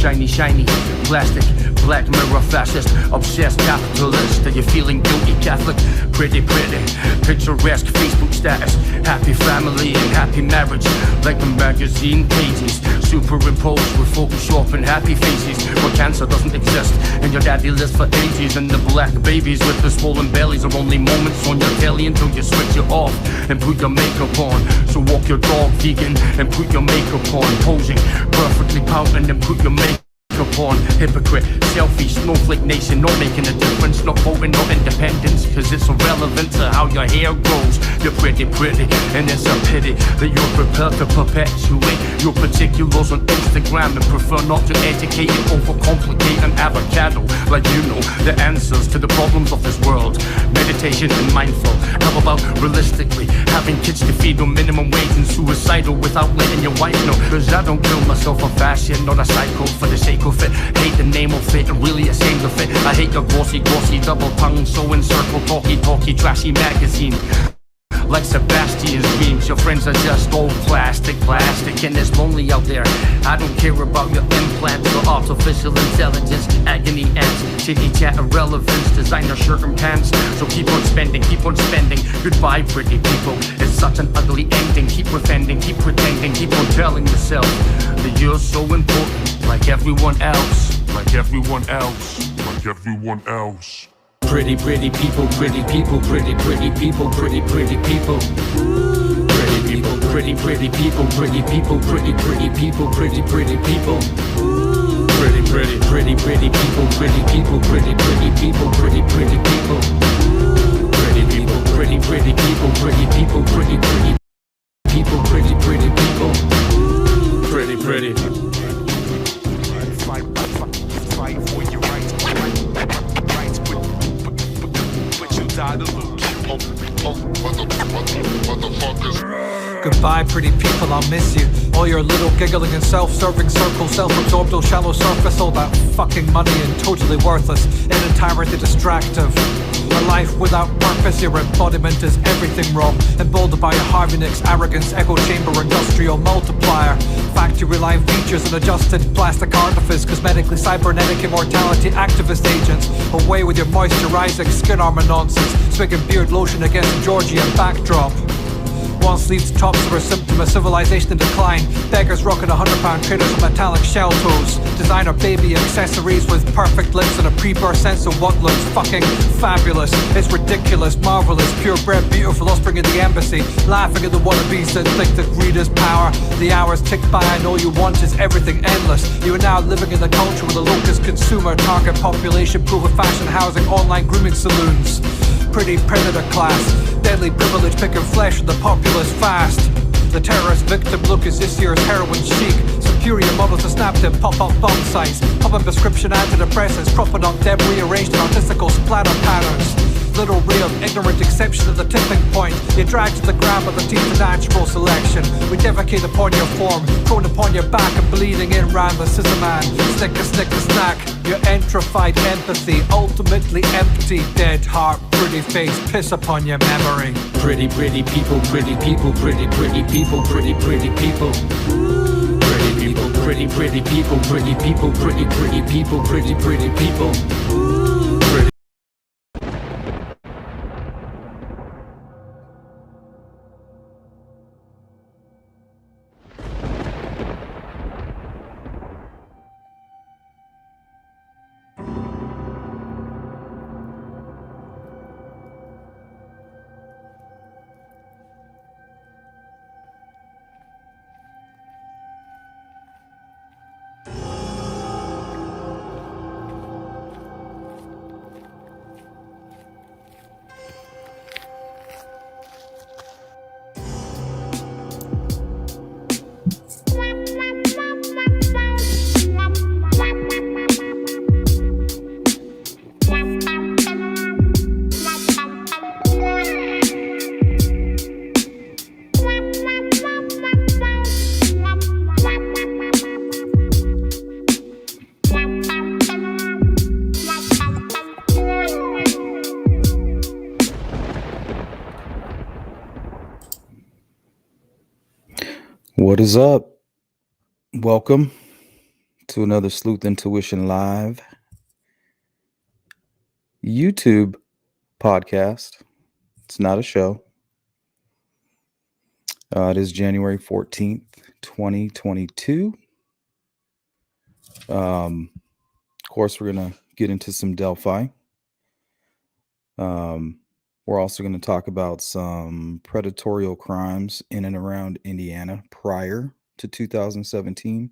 shiny, shiny, plastic, black mirror fascist, obsessed capitalist. Are you feeling guilty Catholic? Pretty, picturesque Facebook status, happy family and happy marriage, like the magazine pages, superimposed with Photoshop and happy faces, where cancer doesn't exist, and your daddy lives for ages, and the black babies with the swollen bellies are only moments on your telly until you switch it off and put your makeup on. So walk your dog vegan and put your makeup on, posing perfectly pouting and put your makeup on. Hypocrite, selfie, snowflake nation, not making a difference, not voting, not independence, cause it's irrelevant to how your hair grows. You're pretty, and it's a pity that you're prepared to perpetuate your particulars on Instagram and prefer not to educate and overcomplicate an avocado like you know the answers to the problems of this world. Meditation and mindful, how about realistically having kids to feed on minimum wage and suicidal without letting your wife know? Cause I don't kill myself for fashion, not a psycho for the sake of it. Hate the name of it and really ashamed of it. I hate your glossy, double tongue, so encircle, talky, trashy magazine. Like Sebastian's dreams, your friends are just old plastic, and it's lonely out there. I don't care about your implants or artificial intelligence, agony ants, chitty chat irrelevance, designer shirt and pants. So keep on spending, goodbye pretty people. It's such an ugly ending, keep pretending, keep on telling yourself that you're so important, like everyone else, like everyone else, like everyone else. Pretty people, pretty people, pretty people, pretty people. Pretty people, pretty people, pretty people, pretty people. Pretty people, pretty people, pretty people, pretty people. Pretty people, pretty people. Pretty people, pretty people, pretty people, pretty people. Pretty. Fight for your rights. Goodbye, pretty people, I'll miss you. All your little giggling and self-serving circles, self-absorbed, oh shallow surface, all that fucking money and totally worthless, in entirety distractive. A life without purpose, your embodiment is everything wrong. Emboldened by a Harvey Nicks arrogance, echo chamber, industrial multiplier. Factory line features and adjusted plastic artifice, cosmetically cybernetic immortality activist agents. Away with your moisturizing skin armor nonsense, swigging beard lotion against a Georgian backdrop. One sleeves tops are a symptom of civilization in decline. Beggars rocking £100 traders on metallic shell toes. Designer baby accessories with perfect lips and a pre-birth sense of what looks fucking fabulous. It's ridiculous, marvelous, purebred, beautiful offspring of the embassy. Laughing at the wannabes that think that greed is power. The hours tick by and all you want is everything endless. You are now living in the culture with a locust consumer, target population, proof of fashion, housing, online grooming saloons. Pretty predator class, deadly privilege picking flesh of the populace fast. The terrorist victim look is this year's heroin chic. Superior models to snap them pop-up bomb sites, popping prescription antidepressants, propping up debris arranged in artistical splatter patterns. Little ray of ignorant exception at the tipping point. You drag to the ground by the teeth of natural selection. We defecate upon your form, prone upon your back and bleeding in round the scissor man. Snicker, snack. Your entrified empathy, ultimately empty, dead heart, pretty face, piss upon your memory. Pretty people, pretty people, pretty people, pretty people. Pretty people, pretty people, pretty people, pretty people, pretty people. What is up? Welcome to another Sleuth Intuition Live YouTube podcast. It's not a show. It is January 14th, 2022. Of course, we're going to get into some Delphi. We're also going to talk about some predatorial crimes in and around Indiana prior to 2017.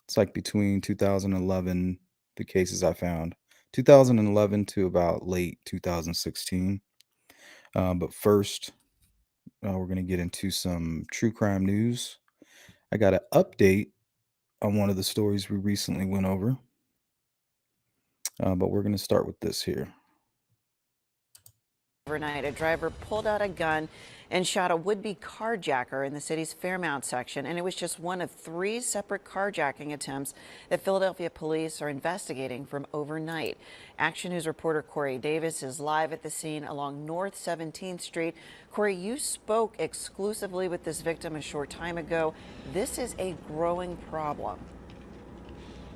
It's like between 2011, the cases I found, 2011 to about late 2016. But first, we're going to get into some true crime news. I got an update on one of the stories we recently went over. But we're going to start with this here. Overnight, a driver pulled out a gun and shot a would-be carjacker in the city's Fairmount section, and it was just one of 3 separate carjacking attempts that Philadelphia police are investigating from overnight. Action News reporter Corey Davis is live at the scene along North 17th Street. Corey, you spoke exclusively with this victim a short time ago. This is a growing problem.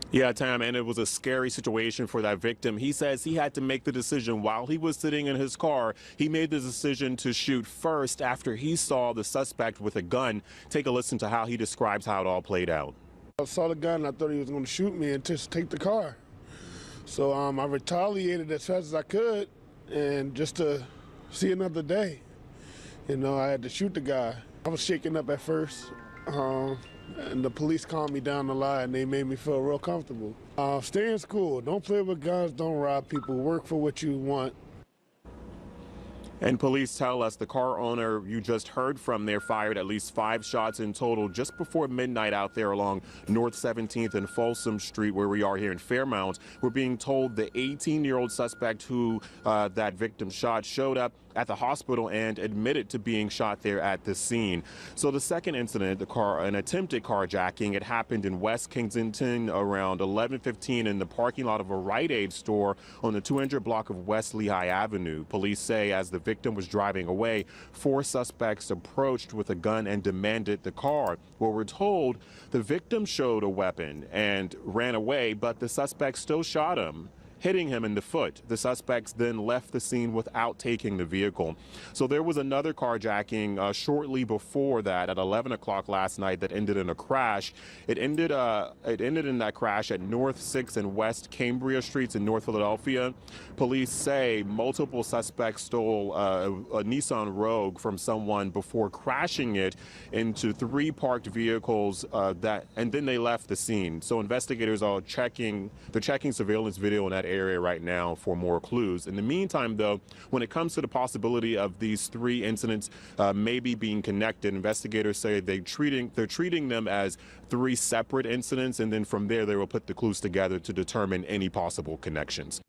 Yeah, Tam, and it was a scary situation for that victim. He says he had to make the decision while he was sitting in his car. He made the decision to shoot first after he saw the suspect with a gun. Take a listen to how he describes how it all played out. I saw the gun, I thought he was going to shoot me and just take the car. So I retaliated as fast as I could, and just to see another day. You know, I had to shoot the guy. I was shaken up at first. And the police calmed me down a lot, and they made me feel real comfortable. Stay in school. Don't play with guns. Don't rob people. Work for what you want. And police tell us the car owner you just heard from there fired at least 5 shots in total just before midnight out there along North 17th and Folsom Street, where we are here in Fairmount. We're being told the 18-year-old suspect who that victim shot showed up at the hospital and admitted to being shot there at the scene. So the second incident, an attempted carjacking, it happened in West Kensington around 11:15 in the parking lot of a Rite Aid store on the 200 block of West Lehigh Avenue. Police say as the victim was driving away, 4 suspects approached with a gun and demanded the car. Well, we're told the victim showed a weapon and ran away, but the suspects still shot him, hitting him in the foot. The suspects then left the scene without taking the vehicle. So there was another carjacking shortly before that at 11 o'clock last night that ended in a crash. It ended in that crash at North 6th and West Cambria Streets in North Philadelphia. Police say multiple suspects stole a Nissan Rogue from someone before crashing it into 3 parked vehicles and then they left the scene. So investigators are checking surveillance video in that area right now for more clues. In the meantime, though, when it comes to the possibility of these 3 incidents maybe being connected, investigators say they're treating them as 3 separate incidents, and then from there they will put the clues together to determine any possible connections.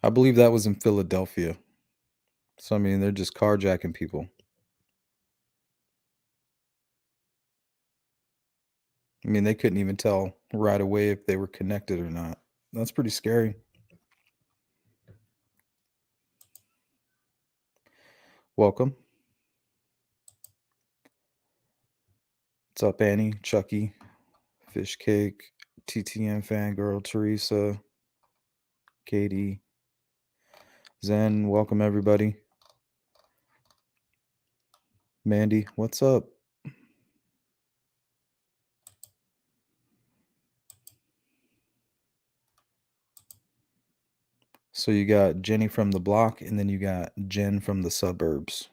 I believe that was in Philadelphia. So, I mean, they're just carjacking people. I mean, they couldn't even tell right away if they were connected or not. That's pretty scary. Welcome. What's up, Annie, Chucky, Fish Cake, TTN Fangirl, Teresa, Katie, Zen? Welcome, everybody. Mandy, what's up? So you got Jenny from the block, and then you got Jen from the suburbs.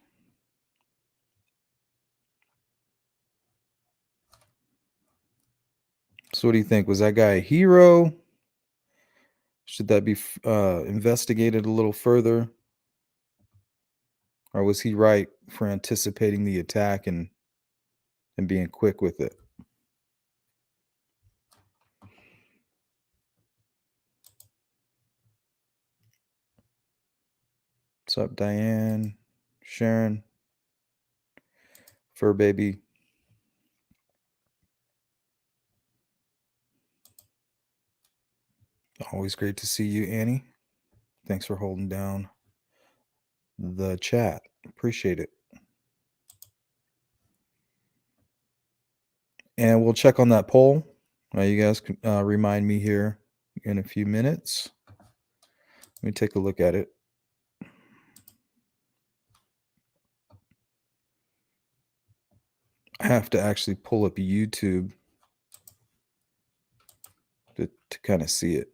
So what do you think? Was that guy a hero? Should that be investigated a little further? Or was he right for anticipating the attack and being quick with it? What's up, Diane, Sharon, Fur Baby? Always great to see you, Annie. Thanks for holding down the chat. Appreciate it. And we'll check on that poll. You guys can remind me here in a few minutes. Let me take a look at it. I have to actually pull up YouTube to kind of see it.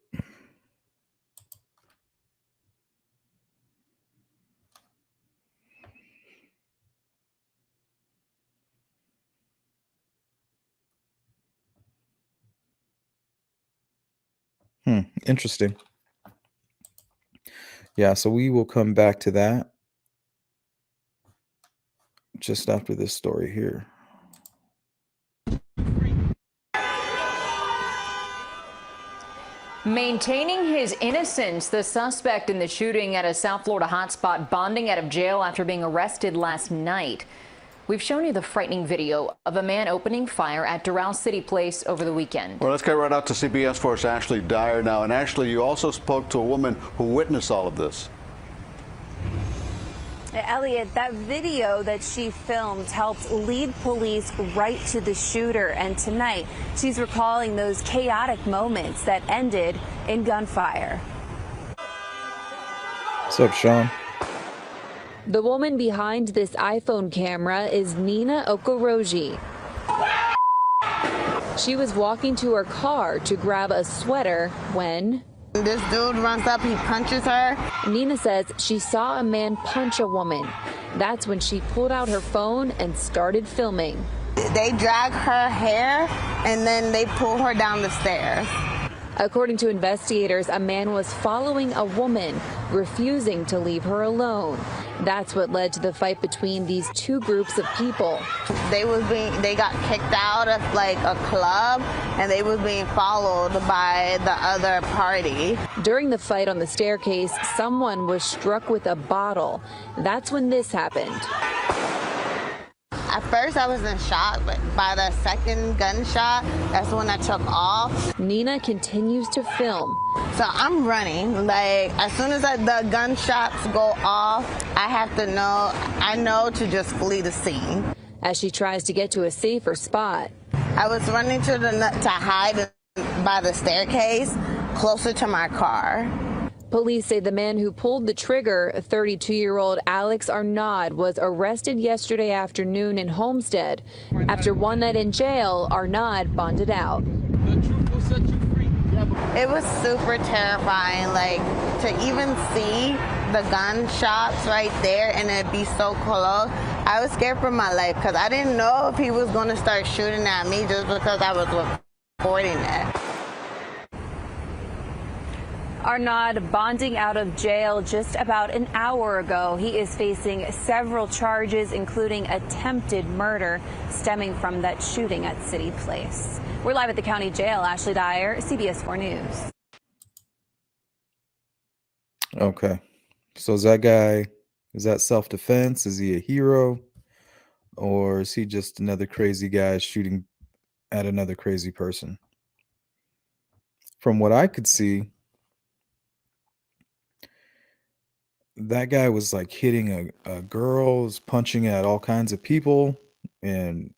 Interesting. Yeah, so we will come back to that just after this story here. Maintaining his innocence, the suspect in the shooting at a South Florida hotspot bonding out of jail after being arrested last night. We've shown you the frightening video of a man opening fire at Doral City Place over the weekend. Well, let's get right out to CBS 4's Ashley Dyer now. And Ashley, you also spoke to a woman who witnessed all of this. Elliot, that video that she filmed helped lead police right to the shooter. And tonight, she's recalling those chaotic moments that ended in gunfire. What's up, Sean? The woman behind this iPhone camera is Nina Okaroshi. She was walking to her car to grab a sweater when this dude runs up, he punches her. Nina says she saw a man punch a woman. That's when she pulled out her phone and started filming. They drag her hair and then they pull her down the stairs. According to investigators, a man was following a woman, refusing to leave her alone. That's what led to the fight between these two groups of people. They got kicked out of like a club and they was being followed by the other party. During the fight on the staircase, someone was struck with a bottle. That's when this happened. At first I was in shock, but by the second gunshot, that's when I took off. Nina continues to film. So I'm running. Like, as soon as the gunshots go off, I know to just flee the scene. As she tries to get to a safer spot. I was running to hide by the staircase, closer to my car. Police say the man who pulled the trigger, 32-year-old Alex Arnaud, was arrested yesterday afternoon in Homestead. After one night in jail, Arnaud bonded out. It was super terrifying, like, to even see the gunshots right there and it be so close. I was scared for my life because I didn't know if he was going to start shooting at me just because I was recording it. Arnaud bonding out of jail just about an hour ago. He is facing several charges, including attempted murder, stemming from that shooting at City Place. We're live at the county jail. Ashley Dyer, CBS 4 News. Okay. So is that self-defense? Is he a hero? Or is he just another crazy guy shooting at another crazy person? From what I could see, that guy was like hitting a girl, was punching at all kinds of people, and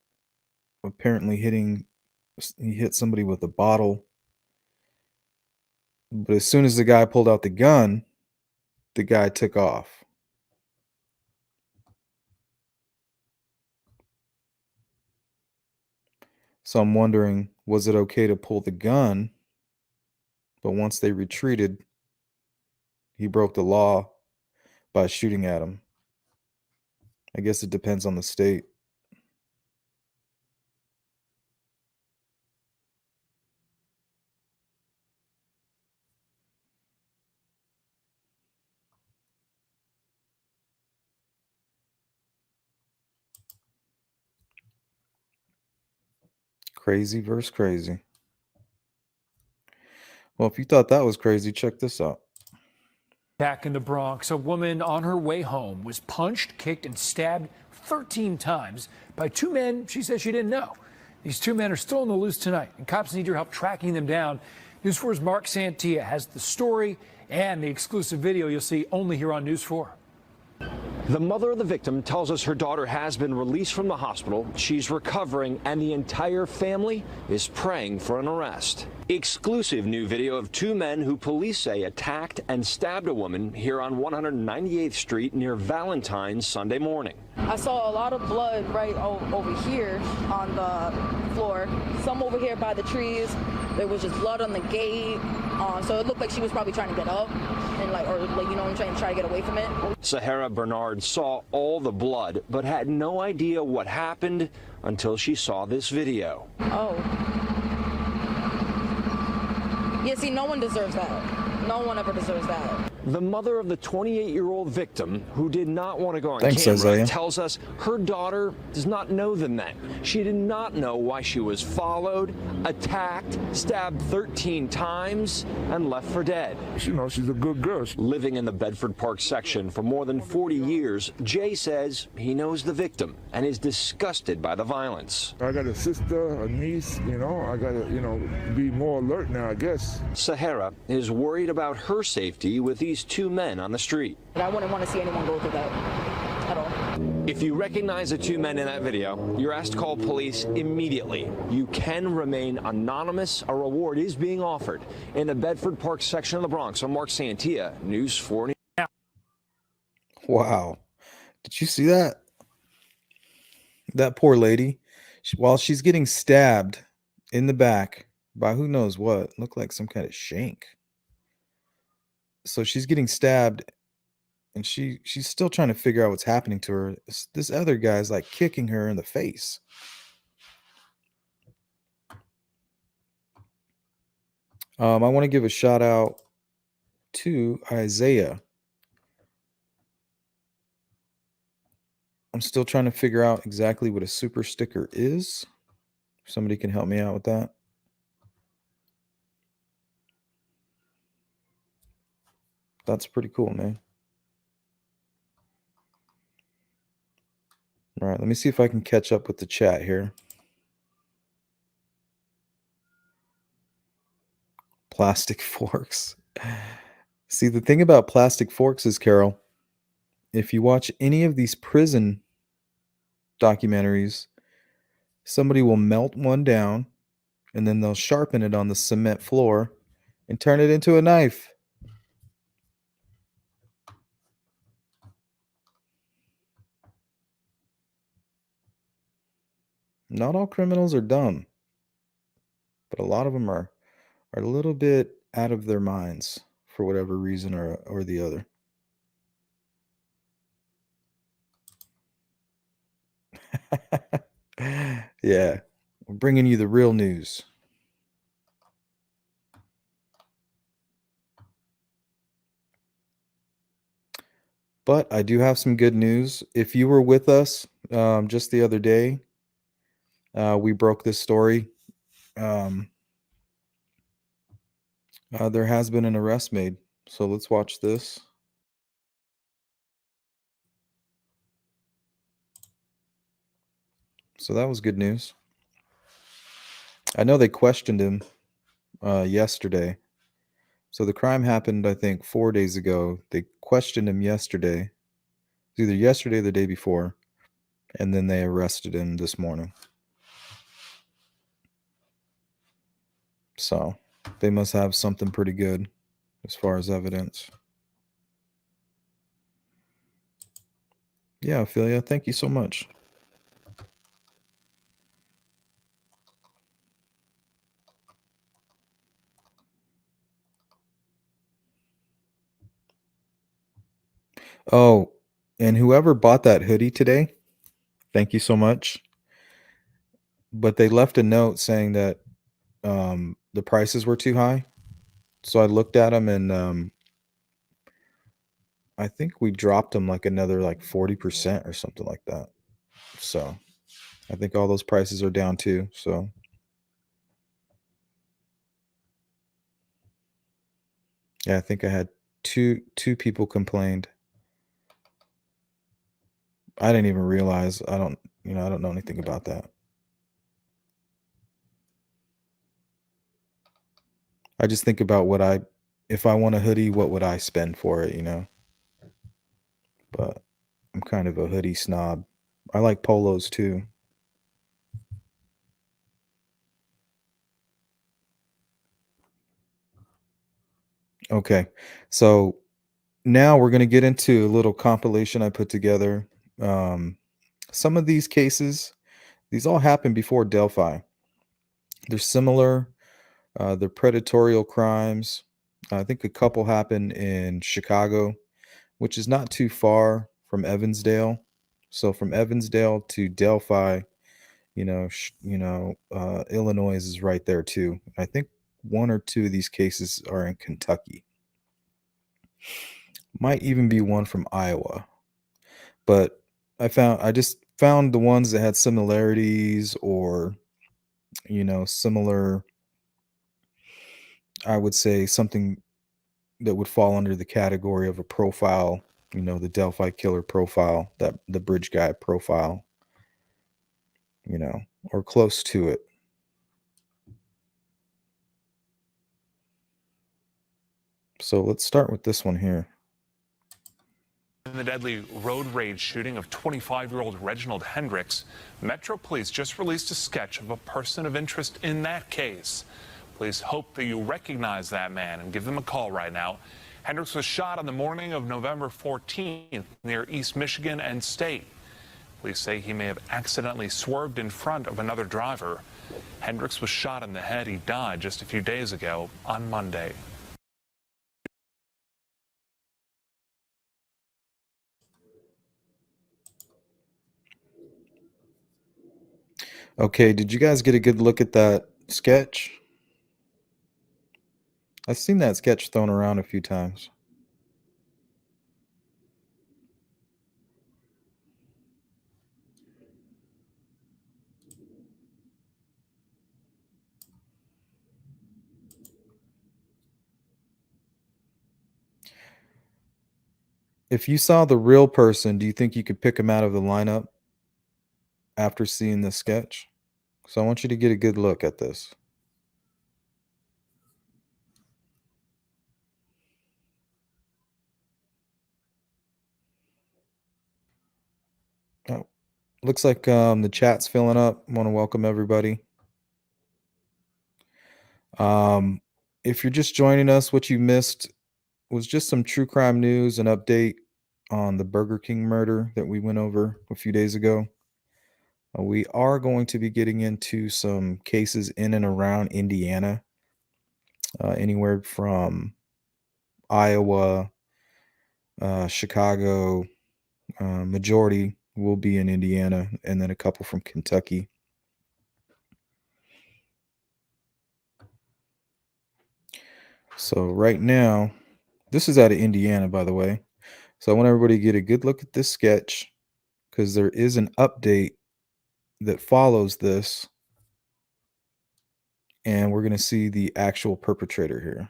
apparently he hit somebody with a bottle. But as soon as the guy pulled out the gun, the guy took off. So I'm wondering, was it okay to pull the gun? But once they retreated, he broke the law by shooting at him. I guess it depends on the state. Crazy versus crazy. Well, if you thought that was crazy, check this out. Back in the Bronx, a woman on her way home was punched, kicked, and stabbed 13 times by two men she says she didn't know. These two men are still on the loose tonight, and cops need your help tracking them down. News 4's Mark Santia has the story and the exclusive video you'll see only here on News 4. The mother of the victim tells us her daughter has been released from the hospital. She's recovering, and the entire family is praying for an arrest. Exclusive new video of two men who police say attacked and stabbed a woman here on 198th Street near Valentine's Sunday morning. I saw a lot of blood right over here on the floor. Some over here by the trees. There was just blood on the gate. So it looked like she was probably trying to get up and try to get away from it. Sahara Bernard saw all the blood, but had no idea what happened until she saw this video. Oh. Yeah, see, no one deserves that. No one ever deserves that. The mother of the 28-year-old victim, who did not want to go on Thanks, camera, Isaiah. tells us her daughter does not know the men. She did not know why she was followed, attacked, stabbed 13 times, and left for dead. You know, she's a good girl. Living in the Bedford Park section for more than 40 years, Jay says he knows the victim and is disgusted by the violence. I got a sister, a niece, I got to, be more alert now, I guess. Sahara is worried about her safety with these two men on the street. I wouldn't want to see anyone go through that at all. If you recognize the two men in that video, you're asked to call police immediately. You can remain anonymous. A reward is being offered. In the Bedford Park section of the Bronx, I'm Mark Santia, News 4. Wow. Did you see that? That poor lady, while she's getting stabbed in the back by who knows what, looked like some kind of shank. So she's getting stabbed, and she's still trying to figure out what's happening to her. This other guy's like kicking her in the face. I want to give a shout out to Isaiah. I'm still trying to figure out exactly what a super sticker is. If somebody can help me out with that. That's pretty cool, man. All right, let me see if I can catch up with the chat here. Plastic forks. See, the thing about plastic forks is, Carol, if you watch any of these prison documentaries, somebody will melt one down and then they'll sharpen it on the cement floor and turn it into a knife. Not all criminals are dumb, but a lot of them are a little bit out of their minds for whatever reason or the other. Yeah, we're bringing you the real news. But I do have some good news. If you were with us just the other day, we broke this story. There has been an arrest made. So let's watch this. So that was good news. I know they questioned him yesterday. So the crime happened, I think, 4 days ago. They questioned him yesterday. It was either yesterday or the day before. And then they arrested him this morning. So they must have something pretty good as far as evidence. Yeah, Ophelia, thank you so much. Oh, and whoever bought that hoodie today, thank you so much. But they left a note saying that the prices were too high. So I looked at them and I think we dropped them like another 40% or something like that. So I think all those prices are down too. So yeah, I think I had two people complained. I didn't even realize. I don't know anything about that. I just think about if I want a hoodie, what would I spend for it, But I'm kind of a hoodie snob. I like polos too. Okay, so now we're going to get into a little compilation I put together. Some of these cases, these all happened before Delphi. They're similar. They're predatorial crimes. I think a couple happened in Chicago, which is not too far from Evansdale. So from Evansdale to Delphi, Illinois is right there too. I think one or two of these cases are in Kentucky. Might even be one from Iowa. But I just found the ones that had similarities or similar, I would say something that would fall under the category of a profile, the Delphi killer profile, that the bridge guy profile, or close to it. So let's start with this one here. In the deadly road rage shooting of 25-year-old Reginald Hendricks, Metro Police just released a sketch of a person of interest in that case. Police hope that you recognize that man and give them a call right now. Hendricks was shot on the morning of November 14th near East Michigan and State. Police say he may have accidentally swerved in front of another driver. Hendricks was shot in the head. He died just a few days ago on Monday. Okay, did you guys get a good look at that sketch? I've seen that sketch thrown around a few times. If you saw the real person, do you think you could pick him out of the lineup after seeing the sketch? So I want you to get a good look at this. Oh, looks like the chat's filling up. I want to welcome everybody. If you're just joining us, what you missed was just some true crime news and update on the Burger King murder that we went over a few days ago. We are going to be getting into some cases in and around Indiana, anywhere from Iowa, Chicago. Majority will be in Indiana, and then a couple from Kentucky. So right now, this is out of Indiana, by the way. So I want everybody to get a good look at this sketch because there is an update that follows this, and we're going to see the actual perpetrator here.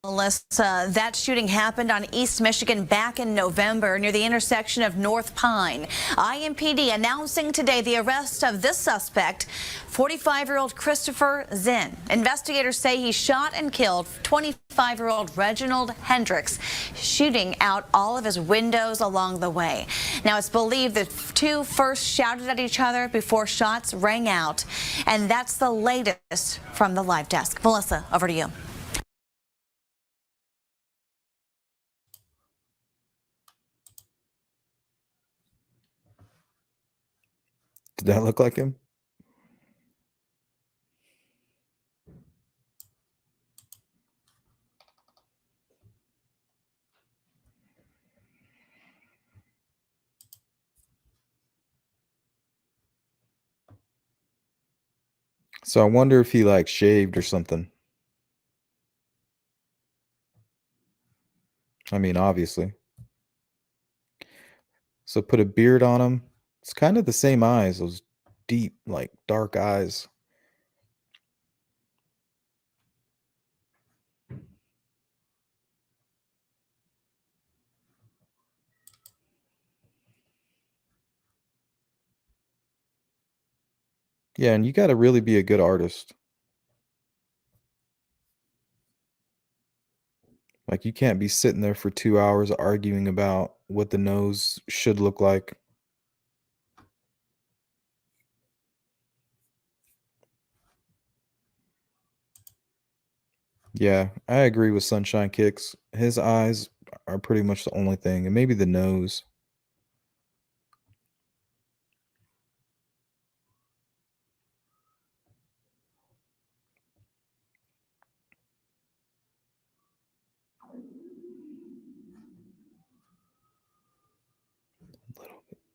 Melissa, that shooting happened on East Michigan back in November near the intersection of North Pine. IMPD announcing today the arrest of this suspect, 45-year-old Christopher Zinn. Investigators say he shot and killed 25-year-old Reginald Hendricks, shooting out all of his windows along the way. Now, it's believed the two first shouted at each other before shots rang out. And that's the latest from the live desk. Melissa, over to you. Did that look like him? So I wonder if he like shaved or something. I mean, obviously. So put a beard on him. It's kind of the same eyes, those deep, like dark eyes. Yeah, and you got to really be a good artist. Like, you can't be sitting there for 2 hours arguing about what the nose should look like. Yeah, I agree with Sunshine Kicks. His eyes are pretty much the only thing, and maybe the nose.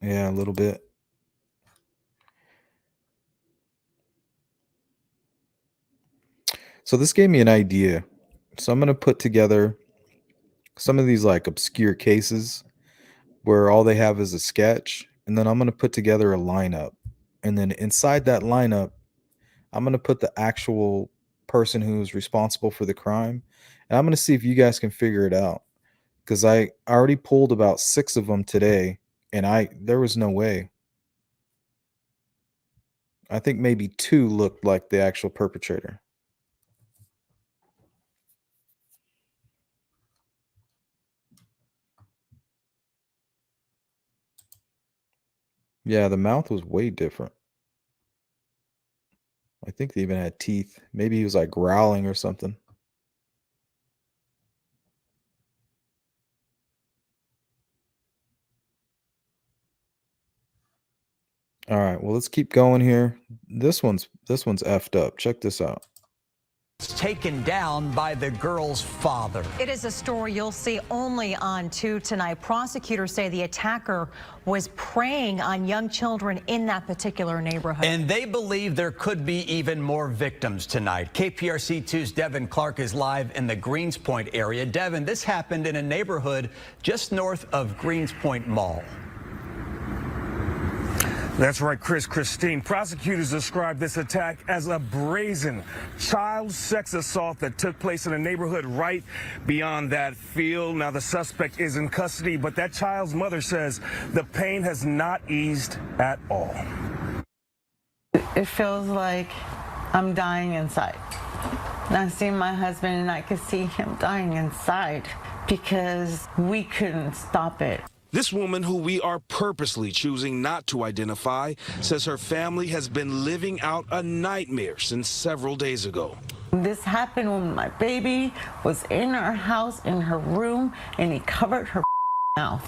Yeah, a little bit. So this gave me an idea. So I'm going to put together some of these like obscure cases where all they have is a sketch, and then I'm going to put together a lineup. And then inside that lineup, I'm going to put the actual person who's responsible for the crime. And I'm going to see if you guys can figure it out. Because I already pulled about 6 of them today, and there was no way. I think maybe 2 looked like the actual perpetrator. Yeah, the mouth was way different. I think they even had teeth. Maybe he was like growling or something. All right, well, let's keep going here. This one's effed up. Check this out. Taken down by the girl's father. It is a story you'll see only on 2 tonight. Prosecutors say the attacker was preying on young children in that particular neighborhood. And they believe there could be even more victims tonight. KPRC 2's Devin Clark is live in the Greenspoint area. Devin, this happened in a neighborhood just north of Greenspoint Mall. That's right, Christine. Prosecutors described this attack as a brazen child sex assault that took place in a neighborhood right beyond that field. Now, the suspect is in custody, but that child's mother says the pain has not eased at all. It feels like I'm dying inside. And I see my husband, and I could see him dying inside because we couldn't stop it. This woman, who we are purposely choosing not to identify, says her family has been living out a nightmare since several days ago. This happened when my baby was in our house, in her room, and he covered her mouth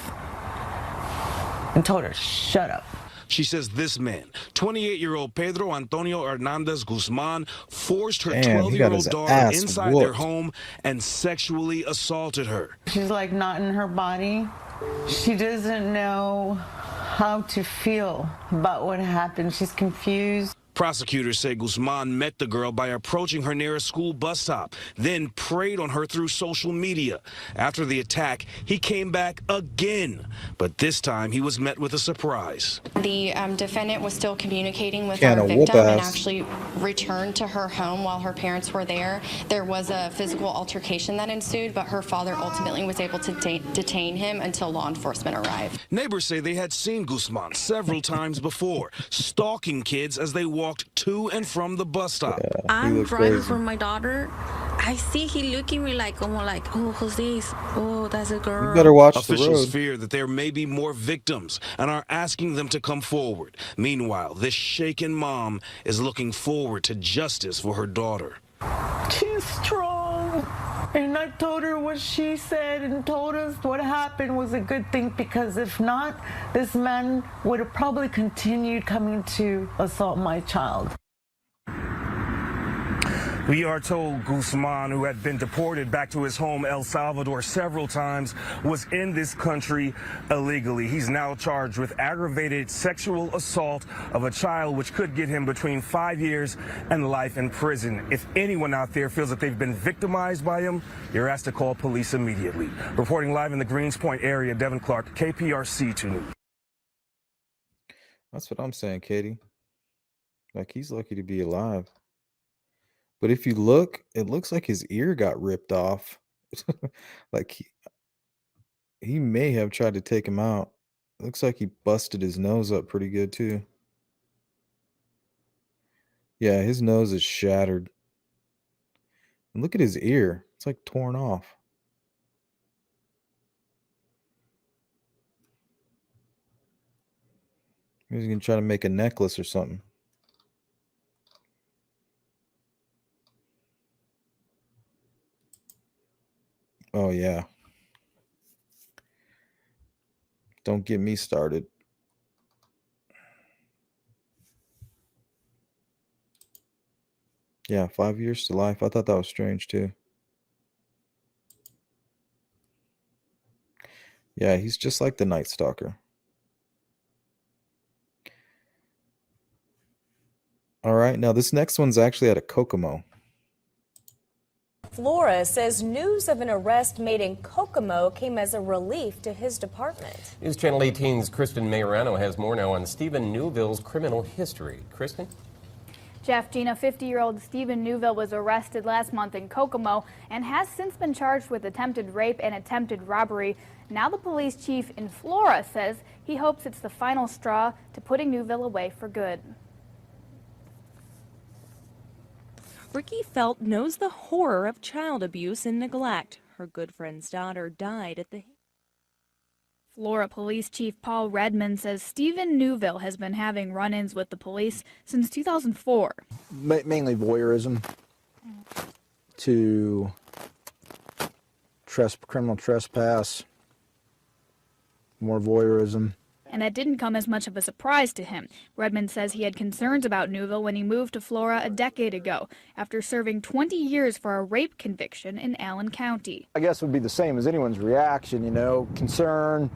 and told her, shut up. She says this man, 28-year-old Pedro Antonio Hernandez Guzman, forced her 12-year-old daughter inside their home and sexually assaulted her. She's like not in her body. She doesn't know how to feel about what happened. She's confused. Prosecutors say Guzman met the girl by approaching her near a school bus stop, then preyed on her through social media. After the attack, he came back again, but this time he was met with a surprise. The defendant was still communicating with our victim and actually returned to her home while her parents were there. There was a physical altercation that ensued, but her father ultimately was able to detain him until law enforcement arrived. Neighbors say they had seen Guzman several times before, stalking kids as they walked to and from the bus stop. I'm driving for my daughter. I see he looking me like, oh, who's this? Oh, that's a girl. You better watch the Officials road. fear that there may be more victims and are asking them to come forward. Meanwhile, this shaken mom is looking forward to justice for her daughter. She's strong. And I told her what she said and told us what happened was a good thing, because if not, this man would have probably continued coming to assault my child. We are told Guzman, who had been deported back to his home, El Salvador, several times, was in this country illegally. He's now charged with aggravated sexual assault of a child, which could get him between 5 years and life in prison. If anyone out there feels that they've been victimized by him, you're asked to call police immediately. Reporting live in the Greenspoint area, Devin Clark, KPRC 2 News. That's what I'm saying, Katie. Like, he's lucky to be alive. But if you look, it looks like his ear got ripped off. Like he may have tried to take him out. Looks like he busted his nose up pretty good too. Yeah, his nose is shattered. And look at his ear. It's like torn off. He's gonna try to make a necklace or something. Oh yeah. Don't get me started. Yeah, 5 years to life. I thought that was strange too. Yeah, he's just like the Night Stalker. All right, now this next one's actually out of Kokomo. Flora says news of an arrest made in Kokomo came as a relief to his department. News Channel 18's Kristen Mayorano has more now on Stephen Neuville's criminal history. Kristen? Jeff, Gina, 50-year-old Stephen Neuville was arrested last month in Kokomo and has since been charged with attempted rape and attempted robbery. Now the police chief in Flora says he hopes it's the final straw to putting Neuville away for good. Ricky Felt knows the horror of child abuse and neglect. Her good friend's daughter died at the... Flora Police Chief Paul Redmond says Stephen Neuville has been having run-ins with the police since 2004. Mainly voyeurism to criminal trespass, more voyeurism. And that didn't come as much of a surprise to him. Redmond says he had concerns about Neuville when he moved to Flora a decade ago, after serving 20 years for a rape conviction in Allen County. I guess it would be the same as anyone's reaction, you know, concern.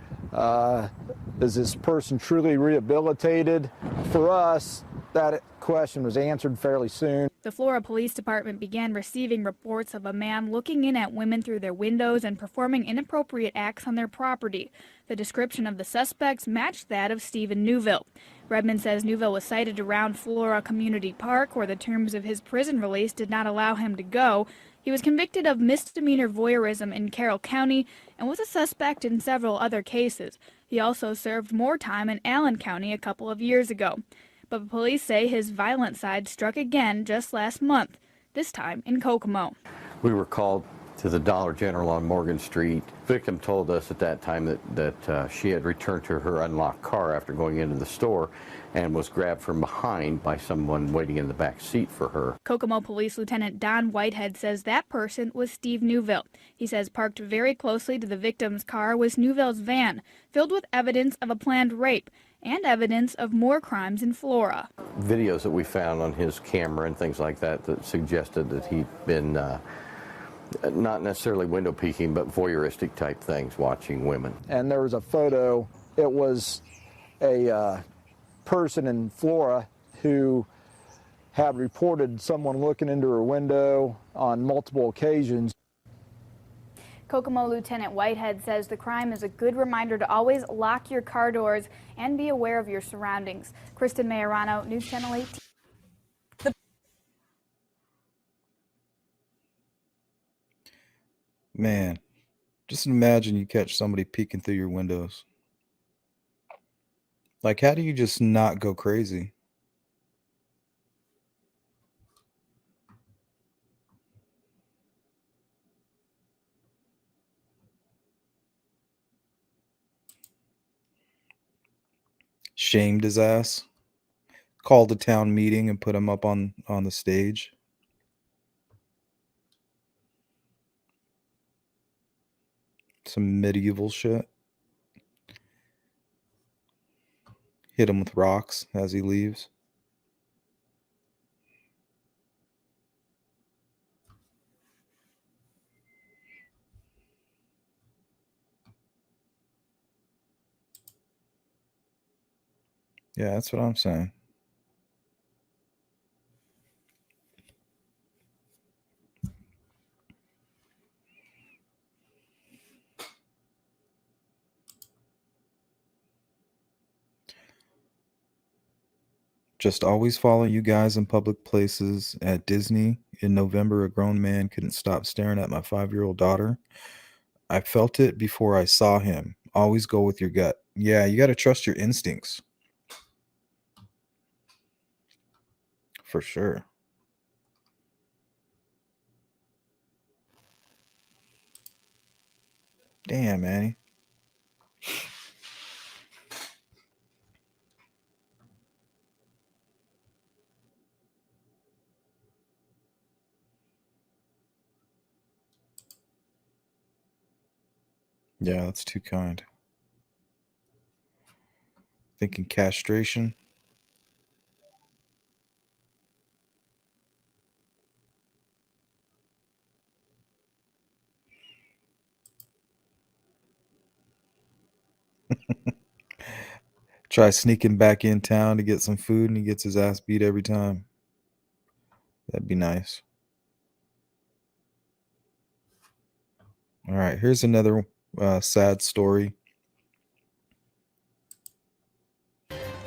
Is this person truly rehabilitated? For us, that question was answered fairly soon. The Flora Police Department began receiving reports of a man looking in at women through their windows and performing inappropriate acts on their property. The description of the suspects matched that of Stephen Neuville. Redmond says Neuville was cited around Flora Community Park, where the terms of his prison release did not allow him to go. He was convicted of misdemeanor voyeurism in Carroll County and was a suspect in several other cases. He also served more time in Allen County a couple of years ago. But police say his violent side struck again just last month, this time in Kokomo. We were called to the Dollar General on Morgan Street. Victim told us at that time that she had returned to her unlocked car after going into the store and was grabbed from behind by someone waiting in the back seat for her. Kokomo Police Lieutenant Don Whitehead says that person was Steve Neuville. He says parked very closely to the victim's car was Neuville's van, filled with evidence of a planned rape and evidence of more crimes in Flora. Videos that we found on his camera and things like that that suggested that he'd been not necessarily window peeking, but voyeuristic type things, watching women. And there was a photo. It was a person in Flora who had reported someone looking into her window on multiple occasions. Kokomo Lieutenant Whitehead says the crime is a good reminder to always lock your car doors and be aware of your surroundings. Kristen Mayorano, News Channel 18. Man, just imagine you catch somebody peeking through your windows. Like, how do you just not go crazy? Shamed his ass. Called a town meeting and put him up on the stage. Some medieval shit. Hit him with rocks as he leaves. Yeah, that's what I'm saying. Just always follow you guys in public places. At Disney in November, a grown man couldn't stop staring at my 5-year-old daughter. I felt it before I saw him. Always go with your gut. Yeah, you got to trust your instincts. For sure. Damn, Manny. Yeah, that's too kind. Thinking castration. Try sneaking back in town to get some food and he gets his ass beat every time. That'd be nice. All right, here's another sad story.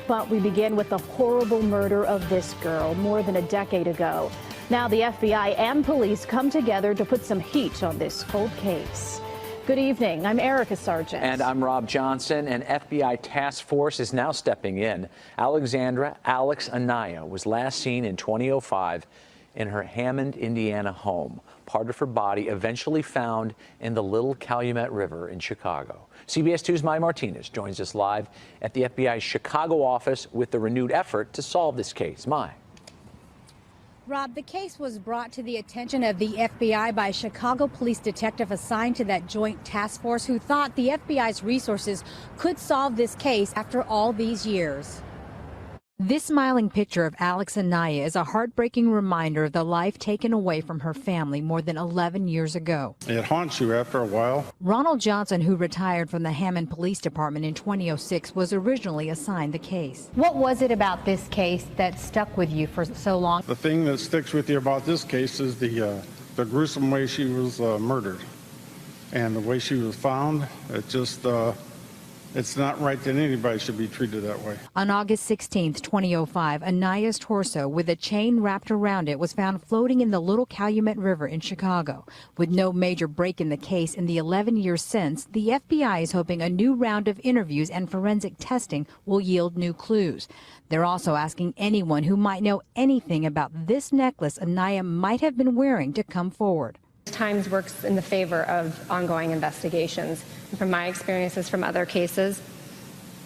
But we begin with the horrible murder of this girl more than a decade ago. Now the FBI and police come together to put some heat on this cold case. Good evening. I'm Erica Sargent. And I'm Rob Johnson. An FBI task force is now stepping in. Alexandra Alex Anaya was last seen in 2005 in her Hammond, Indiana home. Part of her body eventually found in the Little Calumet River in Chicago. CBS 2's Mai Martinez joins us live at the FBI's Chicago office with the renewed effort to solve this case. Mai. Rob, the case was brought to the attention of the FBI by a Chicago police detective assigned to that joint task force who thought the FBI's resources could solve this case after all these years. This smiling picture of Alex Anaya is a heartbreaking reminder of the life taken away from her family more than 11 years ago. It haunts you after a while. Ronald Johnson, who retired from the Hammond Police Department in 2006, was originally assigned the case. What was it about this case that stuck with you for so long? The thing that sticks with you about this case is the gruesome way she was murdered. And the way she was found, it just... it's not right that anybody should be treated that way. On August 16, 2005, Anaya's torso with a chain wrapped around it was found floating in the Little Calumet River in Chicago. With no major break in the case in the 11 years since, the FBI is hoping a new round of interviews and forensic testing will yield new clues. They're also asking anyone who might know anything about this necklace Anaya might have been wearing to come forward. Times works in the favor of ongoing investigations. And from my experiences from other cases,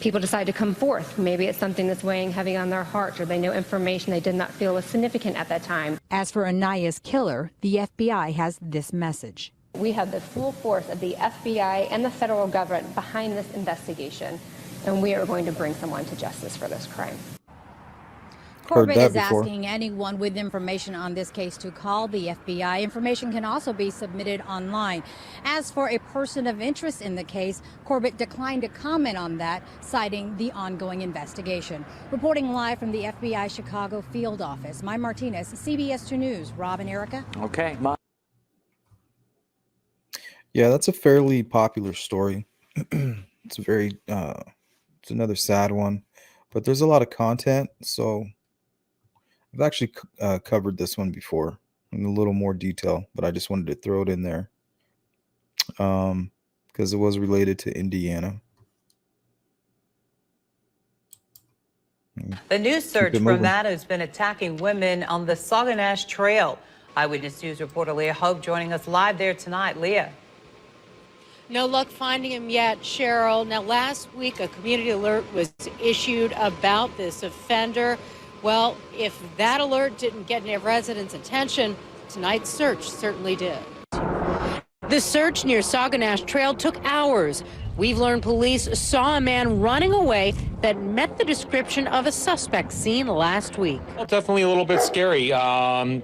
people decide to come forth. Maybe it's something that's weighing heavy on their heart, or they know information they did not feel was significant at that time. As for Anaya's killer, the FBI has this message. We have the full force of the FBI and the federal government behind this investigation, and we are going to bring someone to justice for this crime. Corbett is asking anyone with information on this case to call the FBI. Information can also be submitted online. As for a person of interest in the case, Corbett declined to comment on that, citing the ongoing investigation. Reporting live from the FBI Chicago field office, Mai Martinez, CBS 2 News. Rob and Erica. Okay. Yeah, that's a fairly popular story. It's very, it's another sad one, but there's a lot of content, so I've actually covered this one before in a little more detail, but I just wanted to throw it in there because it was related to Indiana. The news search for a man who's been attacking women on the Saguenay Trail. Eyewitness News reporter Leah Hope joining us live there tonight. Leah. No luck finding him yet, Cheryl. Now, last week, a community alert was issued about this offender. Well, if that alert didn't get any residents' attention, tonight's search certainly did. The search near Saguenay Trail took hours. We've learned police saw a man running away that met the description of a suspect seen last week. Well, definitely a little bit scary.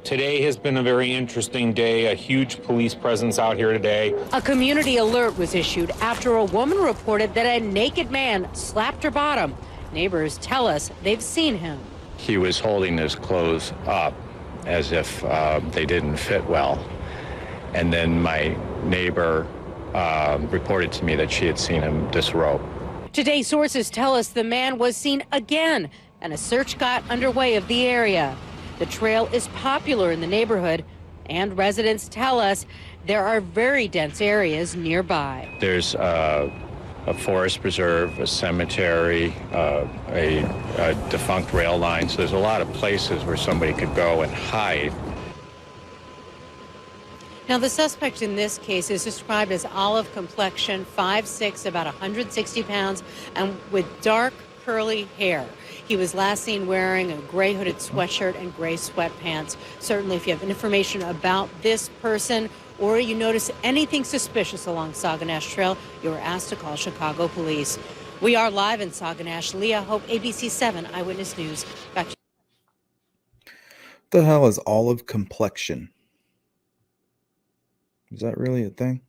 Today has been a very interesting day, a huge police presence out here today. A community alert was issued after a woman reported that a naked man slapped her bottom. Neighbors tell us they've seen him. He was holding his clothes up as if they didn't fit well. And then my neighbor reported to me that she had seen him disrobe. Today, sources tell us the man was seen again, and a search got underway of the area. The trail is popular in the neighborhood, and residents tell us there are very dense areas nearby. There's a forest preserve, a cemetery, a defunct rail line. So there's a lot of places where somebody could go and hide. Now, the suspect in this case is described as olive complexion, 5'6", about 160 pounds, and with dark, curly hair. He was last seen wearing a gray hooded sweatshirt and gray sweatpants. Certainly, if you have information about this person or you notice anything suspicious along Saguenash Trail, you are asked to call Chicago police. We are live in Saguenash. Leah Hope, ABC 7 Eyewitness News. Back to you. The hell is olive complexion? Is that really a thing?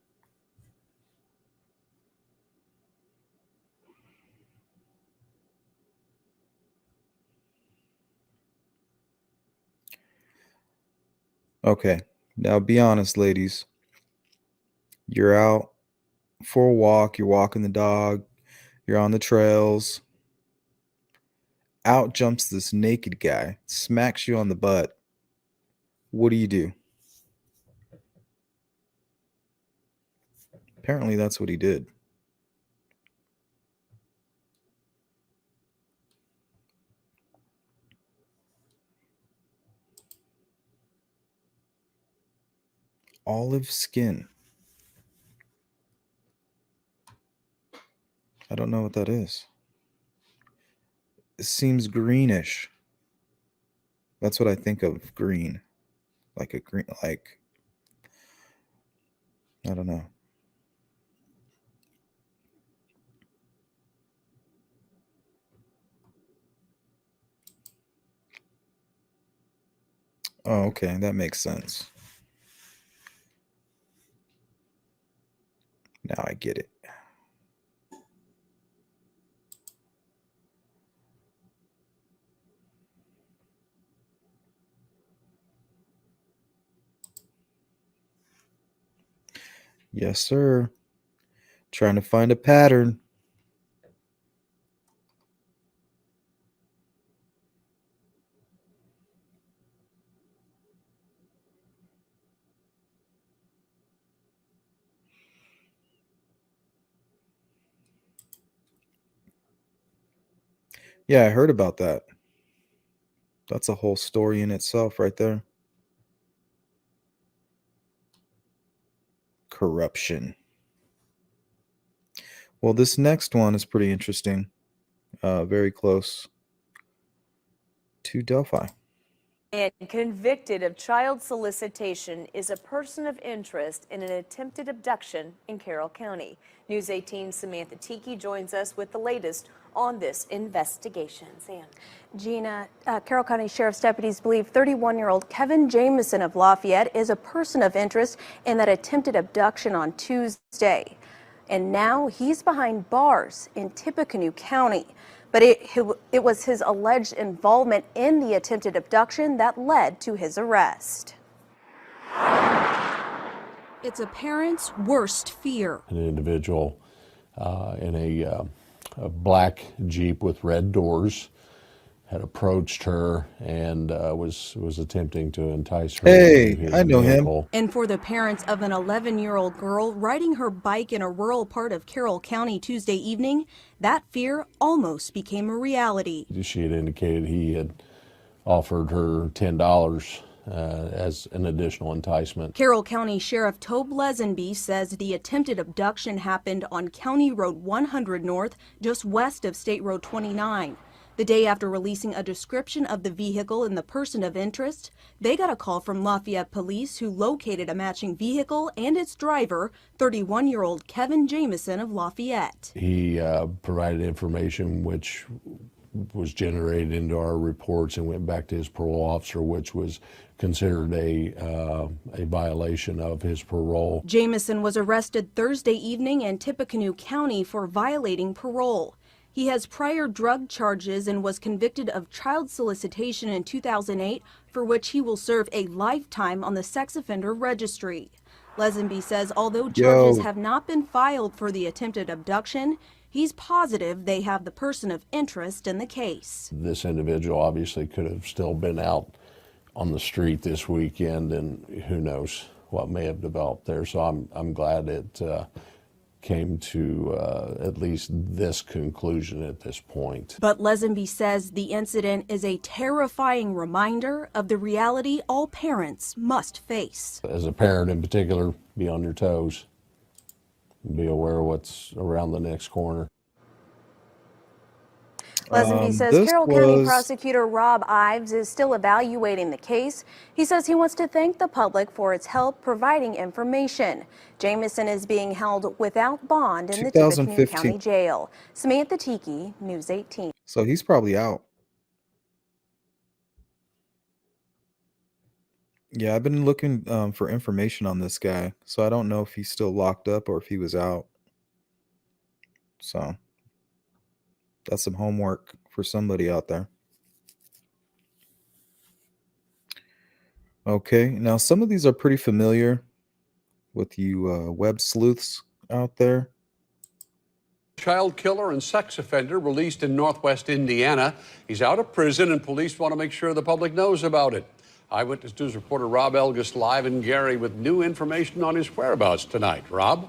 Okay, now be honest, ladies. You're out for a walk, you're walking the dog, you're on the trails. Out jumps this naked guy, smacks you on the butt. What do? Apparently that's what he did. Olive skin. I don't know what that is. It seems greenish. That's what I think of green. Like a green, like, I don't know. Oh, okay, that makes sense. Now I get it. Yes, sir. Trying to find a pattern. Yeah, I heard about that. That's a whole story in itself right there. Corruption. Well, this next one is pretty interesting. Very close to Delphi. And convicted of child solicitation is a person of interest in an attempted abduction in Carroll County. News 18's Samantha Tiki joins us with the latest on this investigation. Sam. Gina, Carroll County Sheriff's deputies believe 31-year-old Kevin Jameson of Lafayette is a person of interest in that attempted abduction on Tuesday. And now he's behind bars in Tippecanoe County. But it was his alleged involvement in the attempted abduction that led to his arrest. It's a parent's worst fear. An individual in a black Jeep with red doors had approached her and was attempting to entice her. Hey, I know him. And for the parents of an 11-year-old girl riding her bike in a rural part of Carroll County Tuesday evening, that fear almost became a reality. She had indicated he had offered her $10 as an additional enticement. Carroll County Sheriff Tobe Lesenby says the attempted abduction happened on County Road 100 North, just west of State Road 29. The day after releasing a description of the vehicle and the person of interest, they got a call from Lafayette police who located a matching vehicle and its driver, 31-year-old Kevin Jameson of Lafayette. He provided information which was generated into our reports and went back to his parole officer, which was considered a violation of his parole. Jameson was arrested Thursday evening in Tippecanoe County for violating parole. He has prior drug charges and was convicted of child solicitation in 2008, for which he will serve a lifetime on the sex offender registry. Lesenby says although charges have not been filed for the attempted abduction, he's positive they have the person of interest in the case. This individual obviously could have still been out on the street this weekend, and who knows what may have developed there. So I'm glad it came to at least this conclusion at this point. But Lesenby says the incident is a terrifying reminder of the reality all parents must face. As a parent in particular, be on your toes. Be aware of what's around the next corner. Lesenby says This Carroll County was prosecutor Rob Ives is still evaluating the case. He says he wants to thank the public for its help providing information. Jamison is being held without bond in the Tippecanoe 2015. County Jail. Samantha Tiki, News 18. So he's probably out. Yeah, I've been looking for information on this guy, so I don't know if he's still locked up or if he was out. So that's some homework for somebody out there. Okay, now some of these are pretty familiar with you web sleuths out there. Child killer and sex offender released in Northwest Indiana. He's out of prison, and police want to make sure the public knows about it. Eyewitness News reporter Rob Elgis live in Gary with new information on his whereabouts tonight. Rob?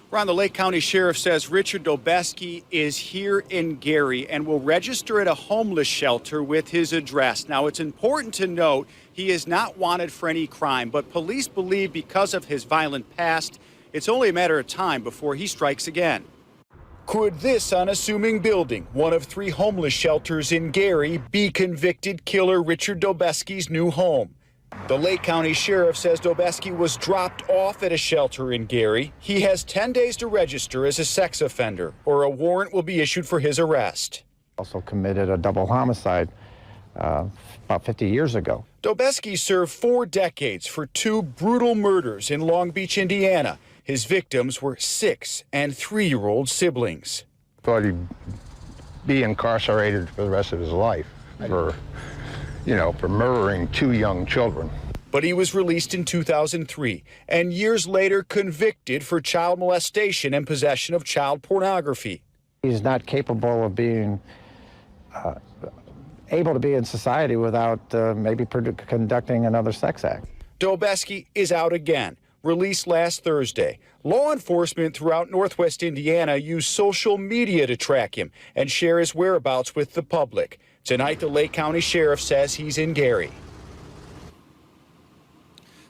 Ron, the Lake County Sheriff says Richard Dobeski is here in Gary and will register at a homeless shelter with his address. Now, it's important to note he is not wanted for any crime, but police believe because of his violent past, it's only a matter of time before he strikes again. Could this unassuming building, one of 3 homeless shelters in Gary, be convicted killer Richard Dobeski's new home? The Lake County Sheriff says Dobeski was dropped off at a shelter in Gary. He has 10 days to register as a sex offender, or a warrant will be issued for his arrest. Also committed a double homicide about 50 years ago. Dobeski served 4 decades for 2 brutal murders in Long Beach, Indiana. His victims were 6- and 3-year-old siblings. Thought he'd be incarcerated for the rest of his life for murdering 2 young children. But he was released in 2003 and years later convicted for child molestation and possession of child pornography. He's not capable of being able to be in society without maybe conducting another sex act. Dobeski is out again, released last Thursday. Law enforcement throughout Northwest Indiana used social media to track him and share his whereabouts with the public. Tonight, the Lake County Sheriff says he's in Gary.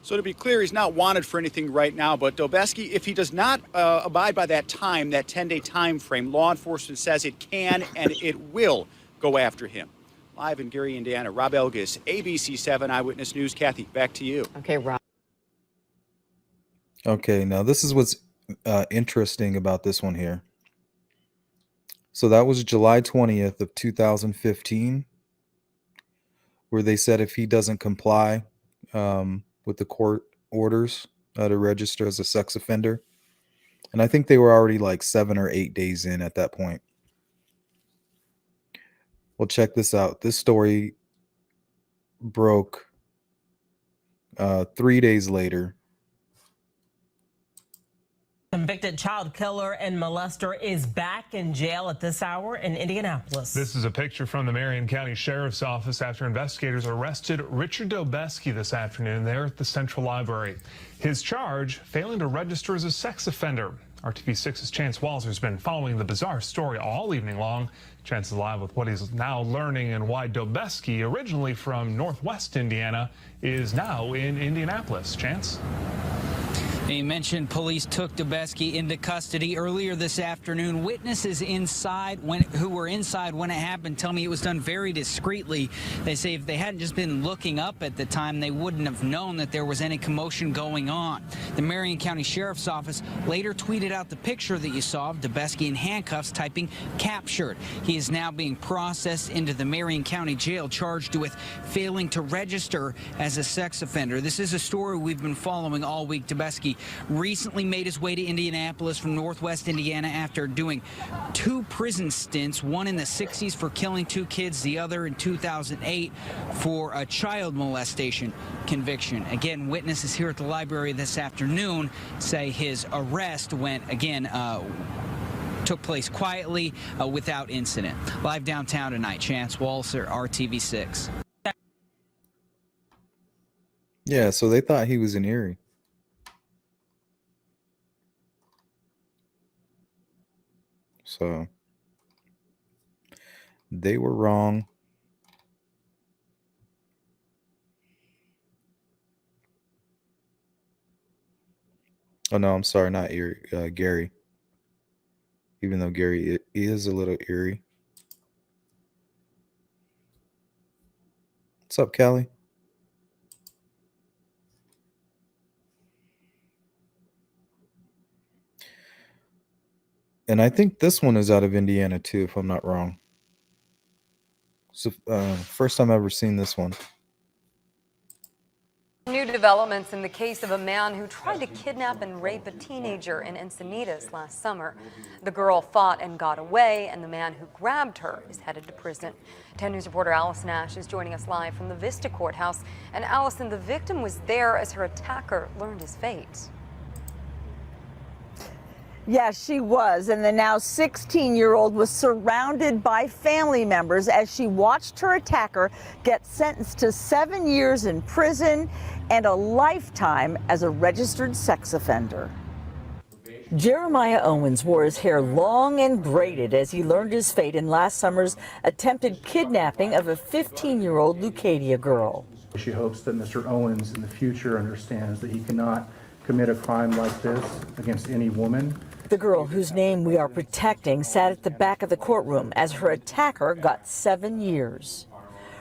So to be clear, he's not wanted for anything right now, but Dobeski, if he does not abide by that time, that 10-day time frame, law enforcement says it can and it will go after him. Live in Gary, Indiana, Rob Elgis, ABC 7 Eyewitness News. Kathy, back to you. Okay, Rob. Okay, now this is what's interesting about this one here. So that was July 20th of 2015, where they said if he doesn't comply with the court orders to register as a sex offender. And I think they were already like 7 or 8 days in at that point. Well, check this out. This story broke 3 days later. Convicted child killer and molester is back in jail at this hour in Indianapolis. This is a picture from the Marion County Sheriff's Office after investigators arrested Richard Dobeski this afternoon there at the Central Library. His charge, failing to register as a sex offender. RTV6's Chance Walzer has been following the bizarre story all evening long. Chance is live with what he's now learning and why Dobeski, originally from Northwest Indiana, is now in Indianapolis. Chance? He mentioned police took Dobeski into custody earlier this afternoon. Witnesses who were inside when it happened tell me it was done very discreetly. They say if they hadn't just been looking up at the time, they wouldn't have known that there was any commotion going on. The Marion County Sheriff's Office later tweeted out the picture that you saw of Dobeski in handcuffs typing "captured." He is now being processed into the Marion County Jail, charged with failing to register as a sex offender. This is a story we've been following all week. Dobeski recently made his way to Indianapolis from Northwest Indiana after doing 2 prison stints, one in the 60s for killing 2 kids, the other in 2008 for a child molestation conviction. Again, witnesses here at the library this afternoon say his arrest took place quietly without incident. Live downtown tonight, Chance Walzer, RTV6. Yeah, so they thought he was in Erie. So they were wrong. Oh no, I'm sorry, not Erie, Gary. Even though Gary is a little eerie. What's up, Callie? And I think this one is out of Indiana too, if I'm not wrong. So, first time I've ever seen this one. New developments in the case of a man who tried to kidnap and rape a teenager in Encinitas last summer. The girl fought and got away, and the man who grabbed her is headed to prison. 10 News reporter Allison Ash is joining us live from the Vista courthouse. And Allison, the victim was there as her attacker learned his fate. Yes, she was. And the now 16-year-old was surrounded by family members as she watched her attacker get sentenced to 7 years in prison and a lifetime as a registered sex offender. Jeremiah Owens wore his hair long and braided as he learned his fate in last summer's attempted kidnapping of a 15-year-old Leucadia girl. She hopes that Mr. Owens in the future understands that he cannot commit a crime like this against any woman. The girl, whose name we are protecting, sat at the back of the courtroom as her attacker got 7 years.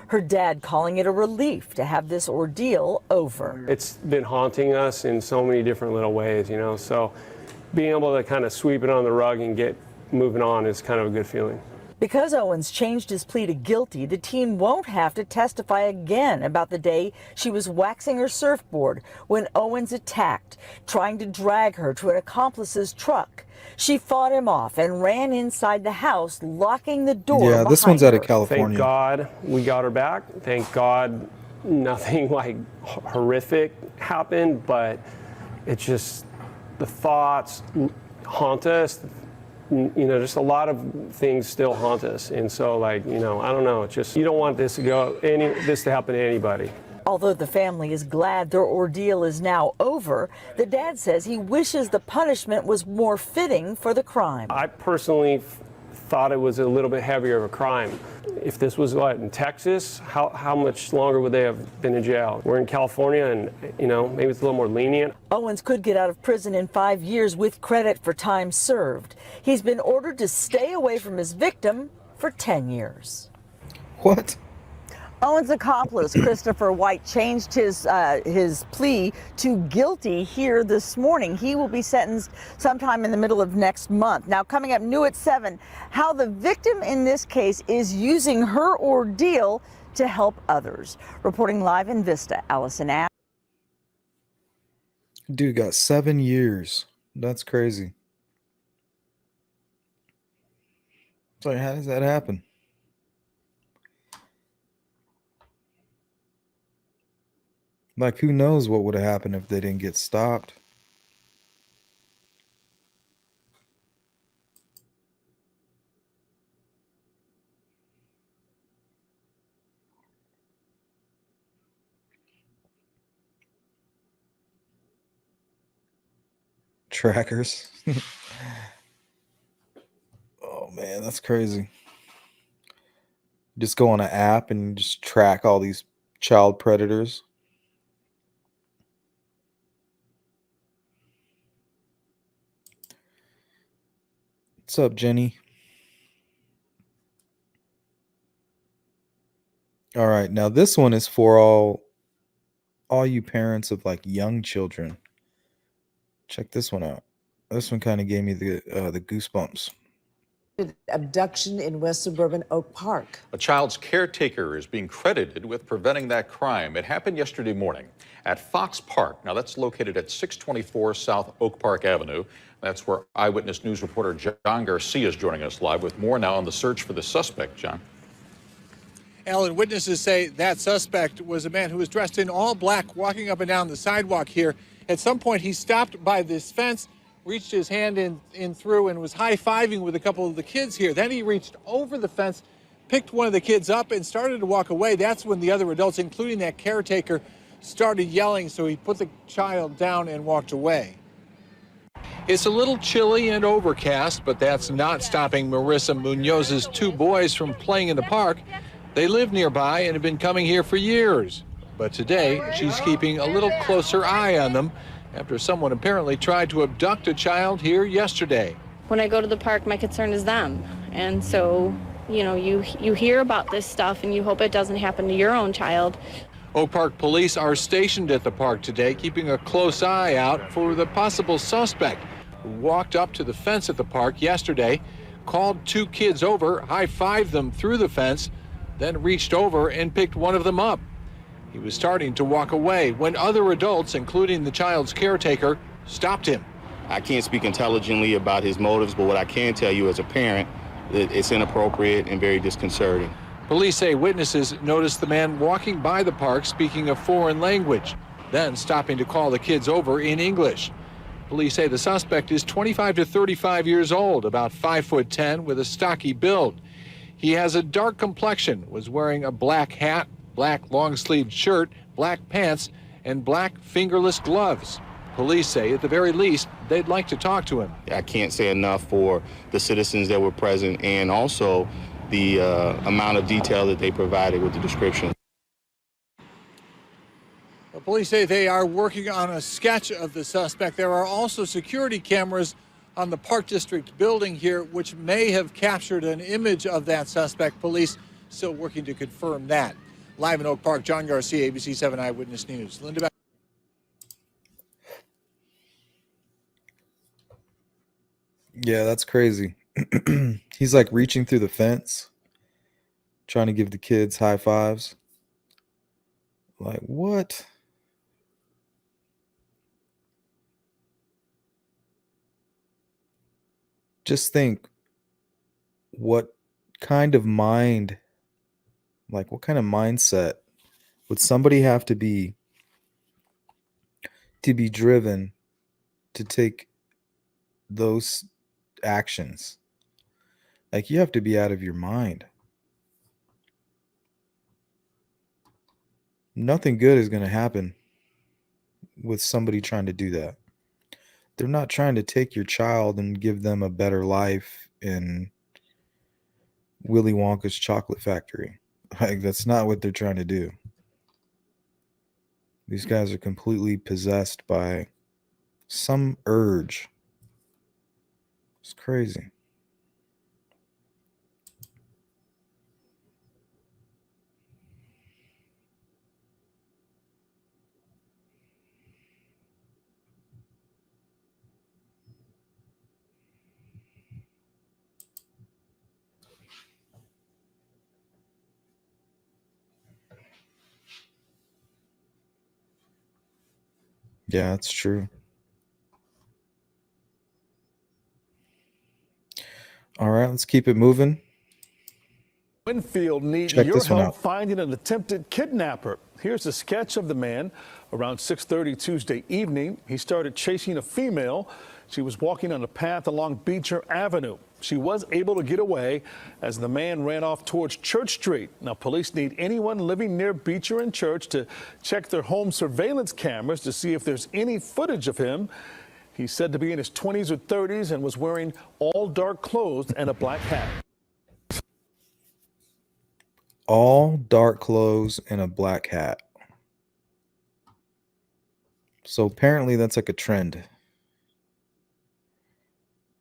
Her dad calling it a relief to have this ordeal over. It's been haunting us in so many different little ways, you know, so being able to kind of sweep it on the rug and get moving on is kind of a good feeling. Because Owens changed his plea to guilty, the teen won't have to testify again about the day she was waxing her surfboard when Owens attacked, trying to drag her to an accomplice's truck. She fought him off and ran inside the house, locking the door. Yeah, this one's out of California. Thank God we got her back. Thank God nothing like horrific happened, but it's just the thoughts haunt us. You know, just a lot of things still haunt us, and so, like, you know, I don't know. It's just you don't want this to happen to anybody. Although the family is glad their ordeal is now over, the dad says he wishes the punishment was more fitting for the crime. I personally thought it was a little bit heavier of a crime. If this was in Texas, how much longer would they have been in jail? We're in California, and you know, maybe it's a little more lenient. Owens could get out of prison in 5 years with credit for time served. He's been ordered to stay away from his victim for 10 years. What? Owens' accomplice, Christopher White, changed his plea to guilty here this morning. He will be sentenced sometime in the middle of next month. Now, coming up new at 7, how the victim in this case is using her ordeal to help others. Reporting live in Vista, Allison Ash. Dude got 7 years. That's crazy. So how does that happen? Like, who knows what would have happened if they didn't get stopped? Trackers. Oh man, that's crazy. Just go on an app and just track all these child predators. What's up, Jenny? All right, now this one is for all you parents of like young children. Check this one out. This one kind of gave me the goosebumps. Abduction in West Suburban Oak Park. A child's caretaker is being credited with preventing that crime. It happened yesterday morning at Fox Park. Now, that's located at 624 South Oak Park Avenue. That's where Eyewitness News reporter John Garcia is joining us live with more now on the search for the suspect. John. Alan, witnesses say that suspect was a man who was dressed in all black, walking up and down the sidewalk here. At some point, he stopped by this fence, reached his hand in through, and was high-fiving with a couple of the kids here. Then he reached over the fence, picked one of the kids up, and started to walk away. That's when the other adults, including that caretaker, started yelling, so he put the child down and walked away. It's a little chilly and overcast, but that's not stopping Marissa Munoz's two boys from playing in the park. They live nearby and have been coming here for years. But today, she's keeping a little closer eye on them after someone apparently tried to abduct a child here yesterday. When I go to the park, my concern is them. And so you hear about this stuff and you hope it doesn't happen to your own child. Oak Park police are stationed at the park today, keeping a close eye out for the possible suspect who walked up to the fence at the park yesterday, called two kids over, high-fived them through the fence, then reached over and picked one of them up. He was starting to walk away when other adults, including the child's caretaker, stopped him. I can't speak intelligently about his motives, but what I can tell you as a parent, it's inappropriate and very disconcerting. Police say witnesses noticed the man walking by the park speaking a foreign language, then stopping to call the kids over in English. Police say the suspect is 25 to 35 years old, about 5'10", with a stocky build. He has a dark complexion, was wearing a black hat, black long-sleeved shirt, black pants, and black fingerless gloves. Police say at the very least they'd like to talk to him. I can't say enough for the citizens that were present and also the amount of detail that they provided with the description. The police say they are working on a sketch of the suspect. There are also security cameras on the Park District building here, which may have captured an image of that suspect. Police still working to confirm that. Live in Oak Park, John Garcia, ABC 7 Eyewitness News. Linda, back. Yeah, that's crazy. He's like reaching through the fence, trying to give the kids high fives. Like, what? Just think, what kind of mind, like what kind of mindset would somebody have to be driven to take those actions? Like, you have to be out of your mind. Nothing good is going to happen with somebody trying to do that. They're not trying to take your child and give them a better life in Willy Wonka's chocolate factory. Like, that's not what they're trying to do. These guys are completely possessed by some urge. It's crazy. Yeah, that's true. All right, let's keep it moving. Winfield needs Check your this one help out. finding an attempted kidnapper. Here's a sketch of the man. Around 6:30 Tuesday evening, he started chasing a female. She was walking on a path along Beecher Avenue. She was able to get away as the man ran off towards Church Street. Now, police need anyone living near Beecher and Church to check their home surveillance cameras to see if there's any footage of him. He's said to be in his 20s or 30s and was wearing all dark clothes and a black hat. All dark clothes and a black hat. So apparently that's like a trend.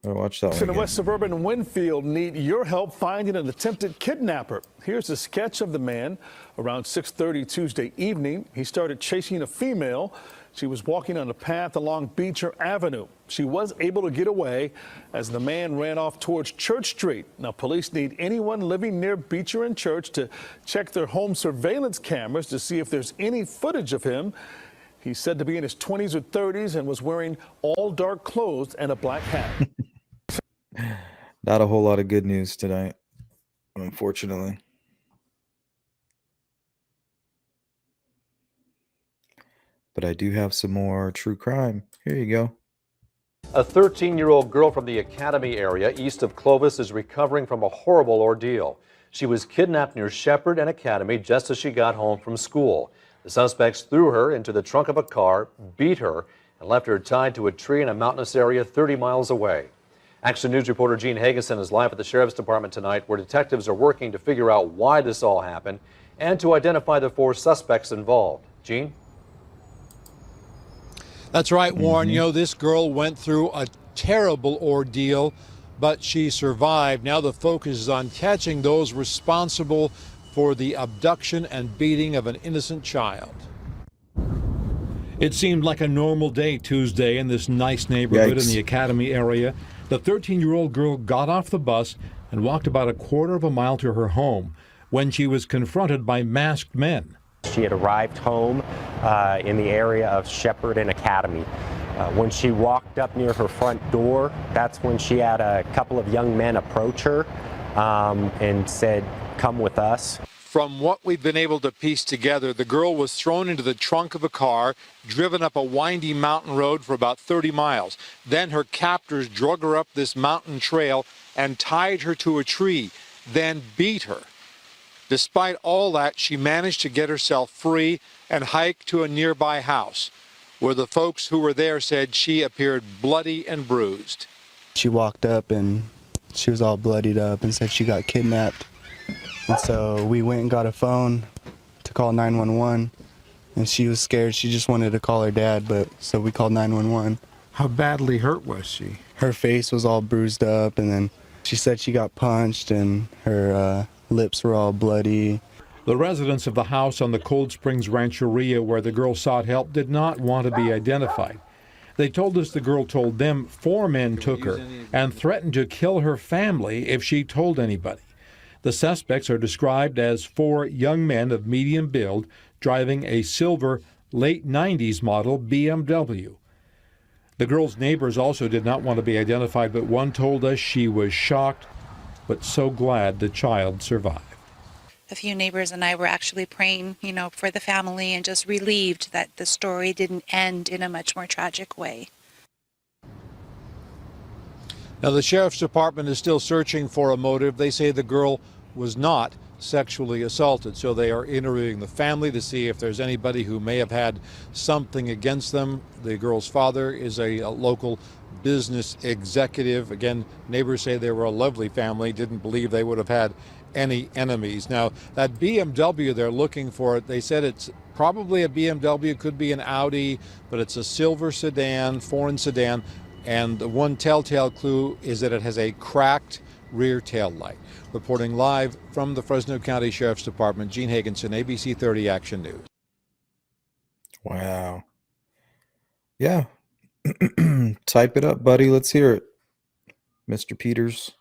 Better watch that one In the again. West Suburban Winfield need your help finding an attempted kidnapper. Here's a sketch of the man. Around 6:30 Tuesday evening, he started chasing a female. She was walking on a path along Beecher Avenue. She was able to get away as the man ran off towards Church Street. Now, police need anyone living near Beecher and Church to check their home surveillance cameras to see if there's any footage of him. He's said to be in his 20s or 30s and was wearing all dark clothes and a black hat. Not a whole lot of good news tonight, unfortunately. But I do have some more true crime. Here you go. A 13-year-old girl from the Academy area east of Clovis is recovering from a horrible ordeal. She was kidnapped near Shepherd and Academy just as she got home from school. The suspects threw her into the trunk of a car, beat her, and left her tied to a tree in a mountainous area 30 miles away. Action News reporter Gene Hageson is live at the Sheriff's Department tonight, where detectives are working to figure out why this all happened and to identify the 4 suspects involved. Gene? That's right, Warren. You know, this girl went through a terrible ordeal. but she survived. Now the focus is on catching those responsible for the abduction and beating of an innocent child. It seemed like a normal day Tuesday in this nice neighborhood in the Academy area. The 13-year-old girl got off the bus and walked about a quarter of a mile to her home when she was confronted by masked men. She had arrived home in the area of Shepherd and Academy. When she walked up near her front door, that's when she had a couple of young men approach her and said, "Come with us." From what we've been able to piece together, the girl was thrown into the trunk of a car, driven up a windy mountain road for about 30 miles. Then her captors drug her up this mountain trail and tied her to a tree, then beat her. Despite all that, she managed to get herself free and hike to a nearby house, where the folks who were there said she appeared bloody and bruised. She walked up and she was all bloodied up and said she got kidnapped. And so we went and got a phone to call 911, and she was scared. She just wanted to call her dad, so we called 911. How badly hurt was she? Her face was all bruised up, and then she said she got punched and her lips were all bloody. The residents of the house on the Cold Springs Rancheria where the girl sought help did not want to be identified. They told us the girl told them 4 men took her and threatened to kill her family if she told anybody. The suspects are described as 4 young men of medium build driving a silver late 90s model BMW. The girl's neighbors also did not want to be identified, but one told us she was shocked but so glad the child survived. A few neighbors and I were actually praying, for the family and just relieved that the story didn't end in a much more tragic way. Now, the sheriff's department is still searching for a motive. They say the girl was not sexually assaulted, so they are interviewing the family to see if there's anybody who may have had something against them. The girl's father is a local business executive. Again, neighbors say they were a lovely family, didn't believe they would have had any enemies. Now, that BMW they're looking for, they said it's probably a BMW, could be an Audi, but it's a silver sedan, foreign sedan. And the one telltale clue is that it has a cracked rear tail light. Reporting live from the Fresno County Sheriff's Department, Gene Higginson, ABC 30 Action News. Wow. Yeah. Type it up, buddy. Let's hear it, Mr. Peters.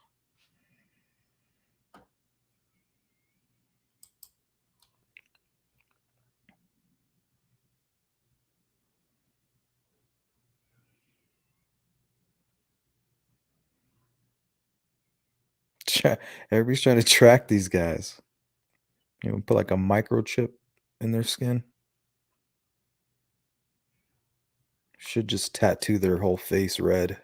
Everybody's trying to track these guys. Put like a microchip in their skin. Should just tattoo their whole face red.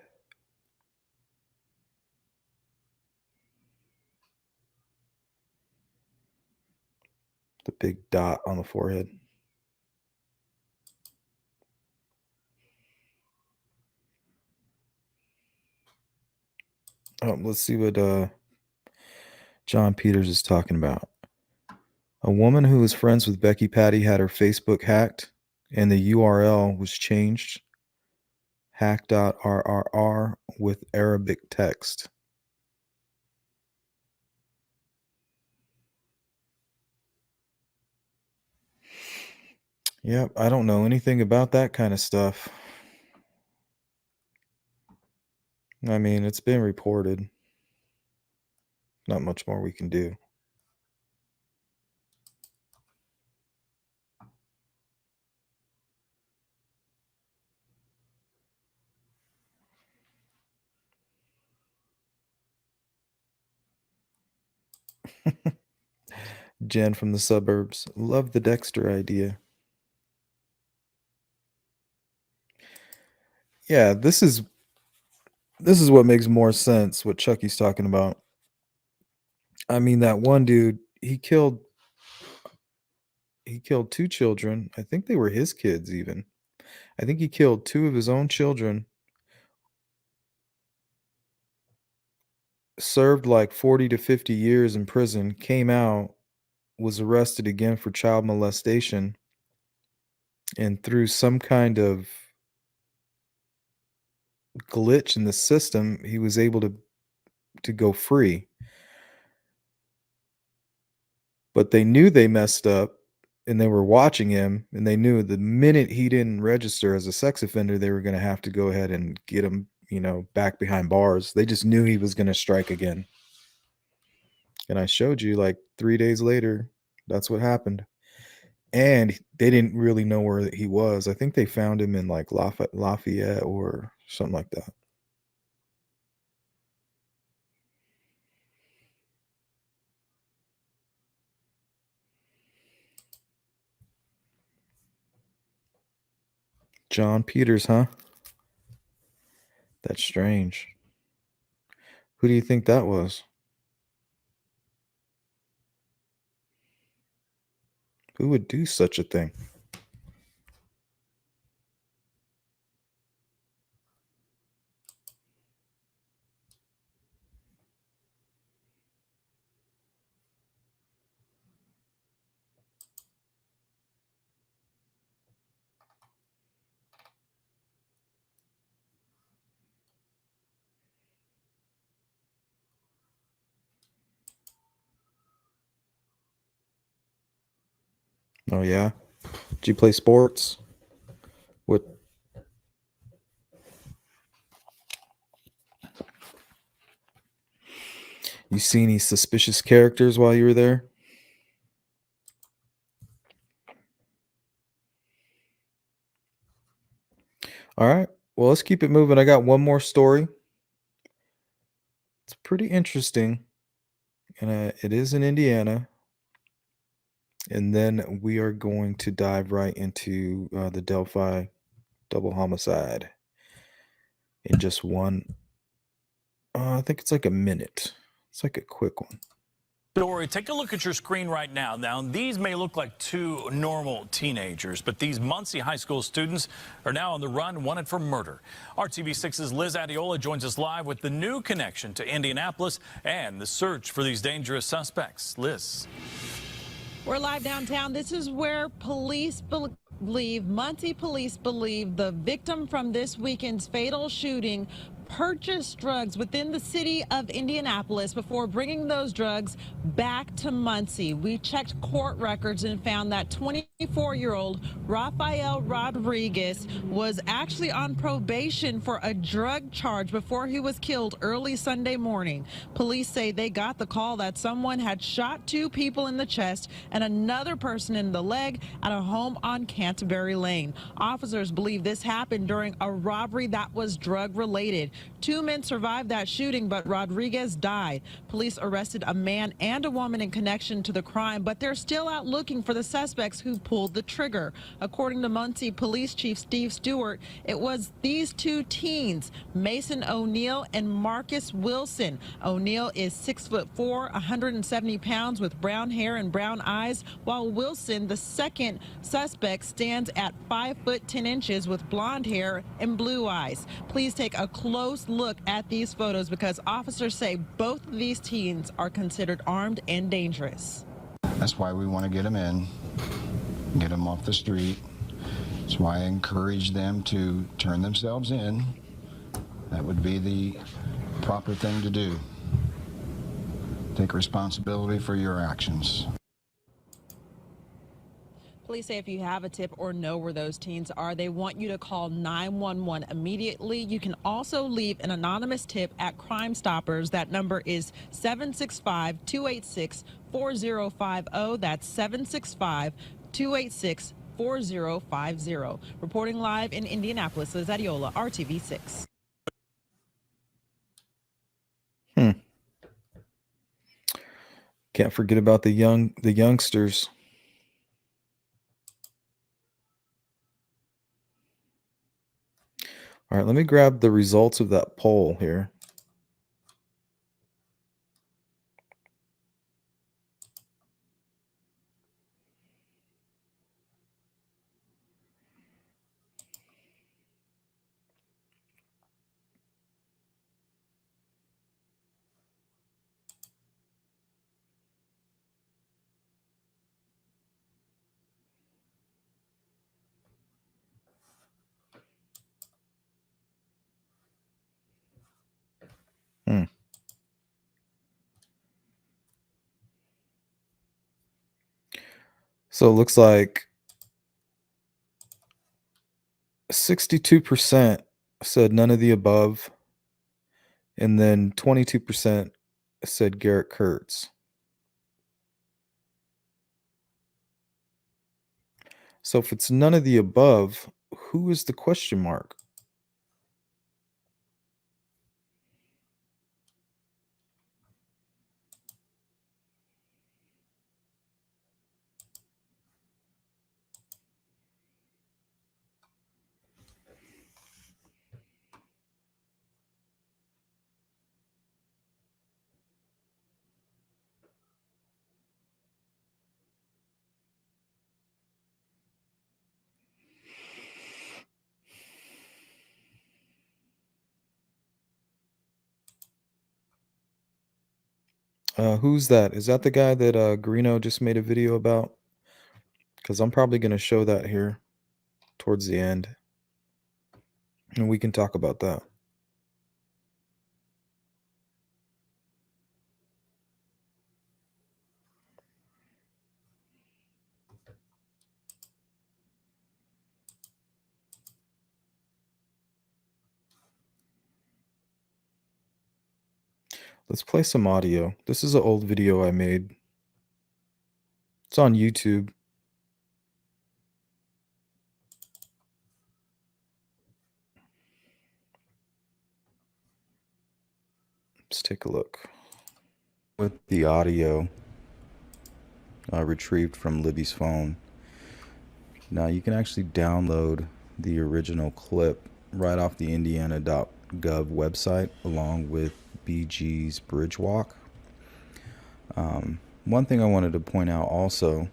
The big dot on the forehead. Let's see what John Peters is talking about. A woman who was friends with Becky Patty had her Facebook hacked, and the URL was changed. Hack.rrr with Arabic text. Yep, I don't know anything about that kind of stuff. I mean, it's been reported. Not much more we can do. Jen from the suburbs. Love the Dexter idea. Yeah, this is what makes more sense, what Chucky's talking about. I mean, that one dude, he killed 2 children. I think they were his kids even. I think he killed 2 of his own children. Served like 40 to 50 years in prison, came out, was arrested again for child molestation, and through some kind of glitch in the system, he was able to to go free. But they knew they messed up, and they were watching him, and they knew the minute he didn't register as a sex offender, they were going to have to go ahead and get him, back behind bars. They just knew he was going to strike again. And I showed you, like, 3 days later, that's what happened. And they didn't really know where he was. I think they found him in, like, Lafayette or something like that. John Peters, huh? That's strange. Who do you think that was? Who would do such a thing? Oh, yeah? Did you play sports? What? You see any suspicious characters while you were there? All right. Well, let's keep it moving. I got one more story. It's pretty interesting. And it is in Indiana. And then we are going to dive right into the Delphi double homicide in just one. I think it's like a minute. It's like a quick one. Story, take a look at your screen right now. Now, these may look like two normal teenagers, but these Muncie High School students are now on the run, wanted for murder. RTV6's Liz Adiola joins us live with the new connection to Indianapolis and the search for these dangerous suspects. Liz. We're live downtown. This is where Muncie police believe the victim from this weekend's fatal shooting purchased drugs within the city of Indianapolis before bringing those drugs back to Muncie. We checked court records and found that 24-year-old Rafael Rodriguez was actually on probation for a drug charge before he was killed early Sunday morning. Police say they got the call that someone had shot 2 people in the chest and another person in the leg at a home on Canterbury Lane. Officers believe this happened during a robbery that was drug-related. 2 men survived that shooting, but Rodriguez died. Police arrested a man and a woman in connection to the crime, but they're still out looking for the suspects who pulled the trigger. According to Muncie Police Chief Steve Stewart, it was these 2 teens, Mason O'Neill and Marcus Wilson. O'Neill is 6'4", 170 pounds with brown hair and brown eyes, while Wilson, the second suspect, stands at 5'10" with blonde hair and blue eyes. Please take a close look at these photos because officers say both of these teens are considered armed and dangerous. That's why we want to get them in, get them off the street. That's why I encourage them to turn themselves in. That would be the proper thing to do. Take responsibility for your actions. Police say if you have a tip or know where those teens are, they want you to call 911 immediately. You can also leave an anonymous tip at Crime Stoppers. That number is 765-286-4050. That's 765-286-4050. Reporting live in Indianapolis, Liz Adiola, RTV6. Can't forget about the youngsters. All right, let me grab the results of that poll here. So it looks like 62% said none of the above, and then 22% said Garrett Kurtz. So if it's none of the above, who is the question mark? Who's that? Is that the guy that Greeno just made a video about? Because I'm probably going to show that here towards the end, and we can talk about that. Let's play some audio. This is an old video I made. It's on YouTube. Let's take a look. With the audio retrieved from Libby's phone. Now you can actually download the original clip right off the indiana.gov website along with BG's Bridge Walk. One thing I wanted to point out also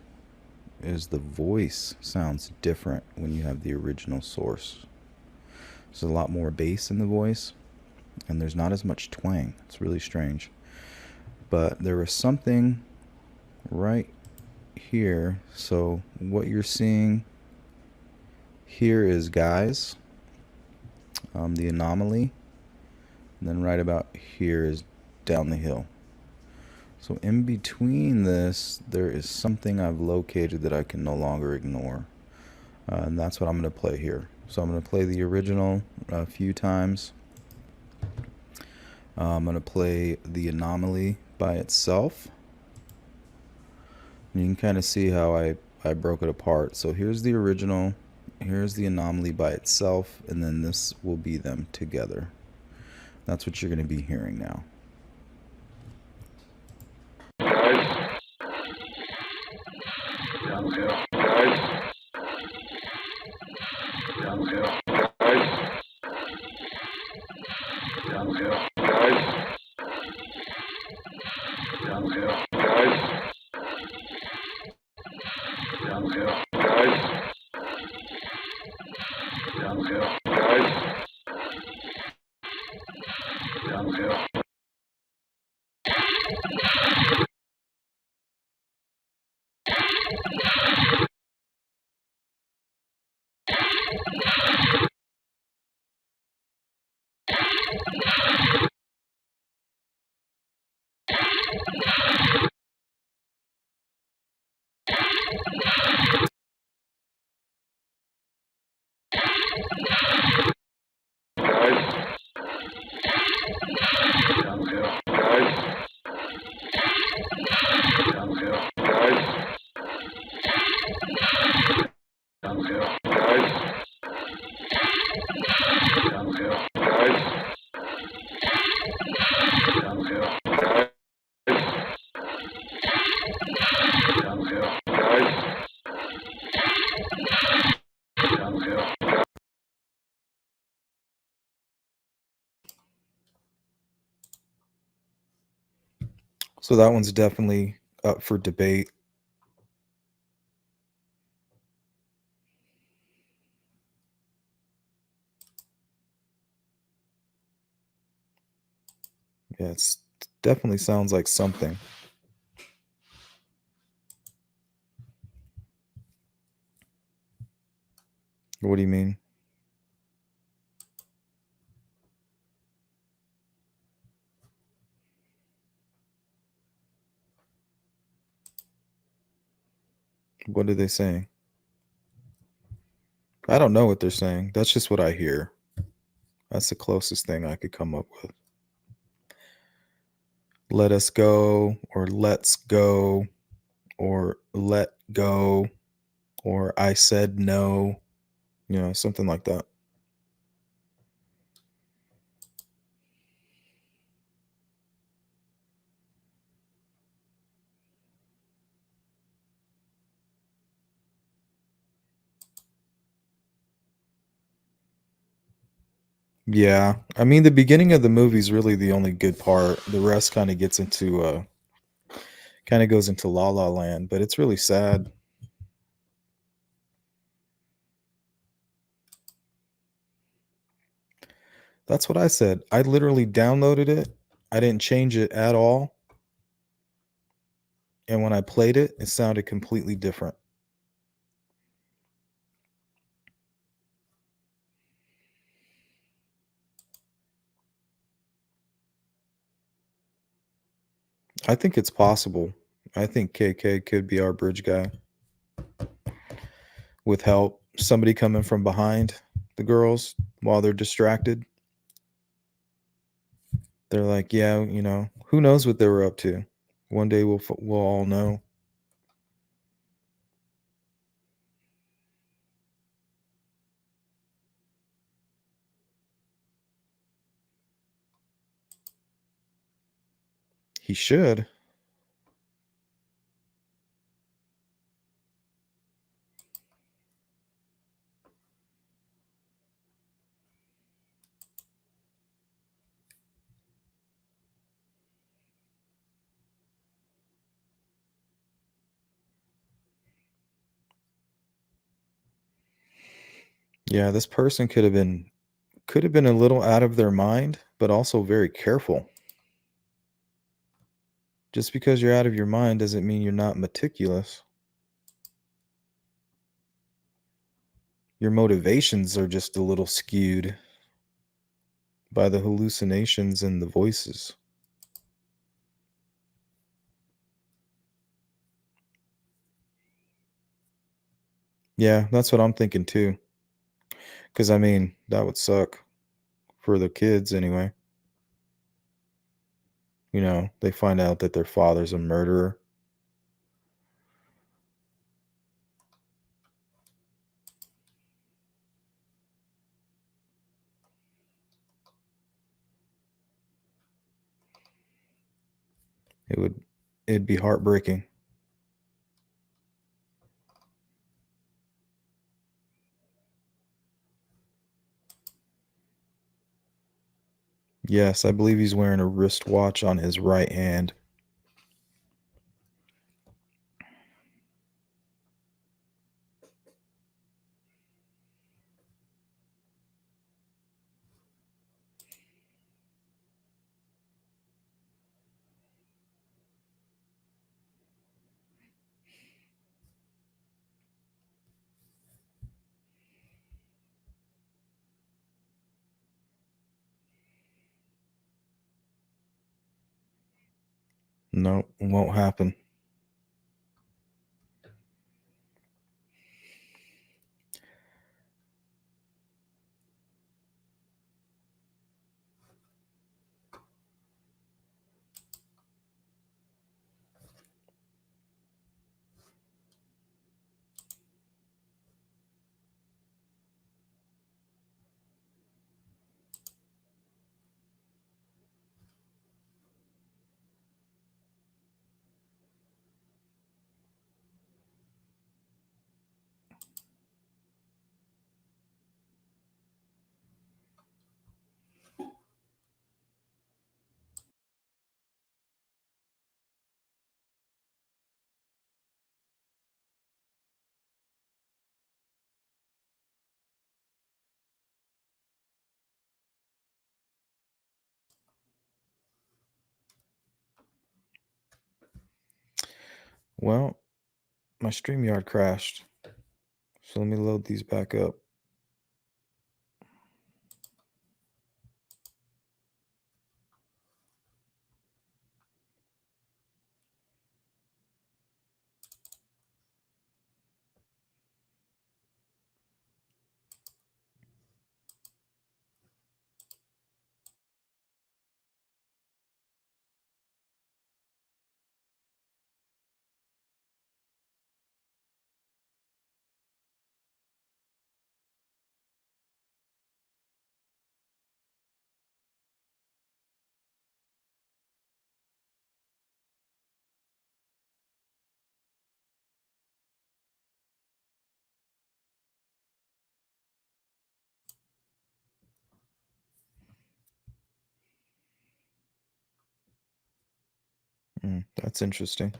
is the voice sounds different when you have the original source. There's a lot more bass in the voice, and there's not as much twang. It's really strange. But there was something right here. So what you're seeing here is guys, the anomaly, and then right about here is down the hill. So in between this, there is something I've located that I can no longer ignore. And that's what I'm going to play here. So I'm going to play the original a few times. I'm going to play the anomaly by itself. And you can kind of see how I broke it apart. So here's the original, here's the anomaly by itself, and then this will be them together. That's what you're going to be hearing now. So that one's definitely up for debate. Yeah, it definitely sounds like something. What do you mean? What are they saying? I don't know what they're saying. That's just what I hear. That's the closest thing I could come up with. Let us go, or let's go, or let go, or I said no. Something like that. Yeah. I mean, the beginning of the movie is really the only good part. The rest kind of gets into goes into La La Land, but it's really sad. That's what I said. I literally downloaded it. I didn't change it at all. And when I played it, it sounded completely different. I think it's possible. I think KK could be our bridge guy. With help, somebody coming from behind the girls while they're distracted. They're like, yeah, who knows what they were up to. One day we'll all know. He should. Yeah, this person could have been a little out of their mind, but also very careful. Just because you're out of your mind doesn't mean you're not meticulous. Your motivations are just a little skewed by the hallucinations and the voices. Yeah, that's what I'm thinking too. Because, I mean, that would suck for the kids anyway. They find out that their father's a murderer. It'd be heartbreaking. Yes, I believe he's wearing a wristwatch on his right hand. No, it won't happen. Well, my StreamYard crashed. So let me load these back up. That's interesting.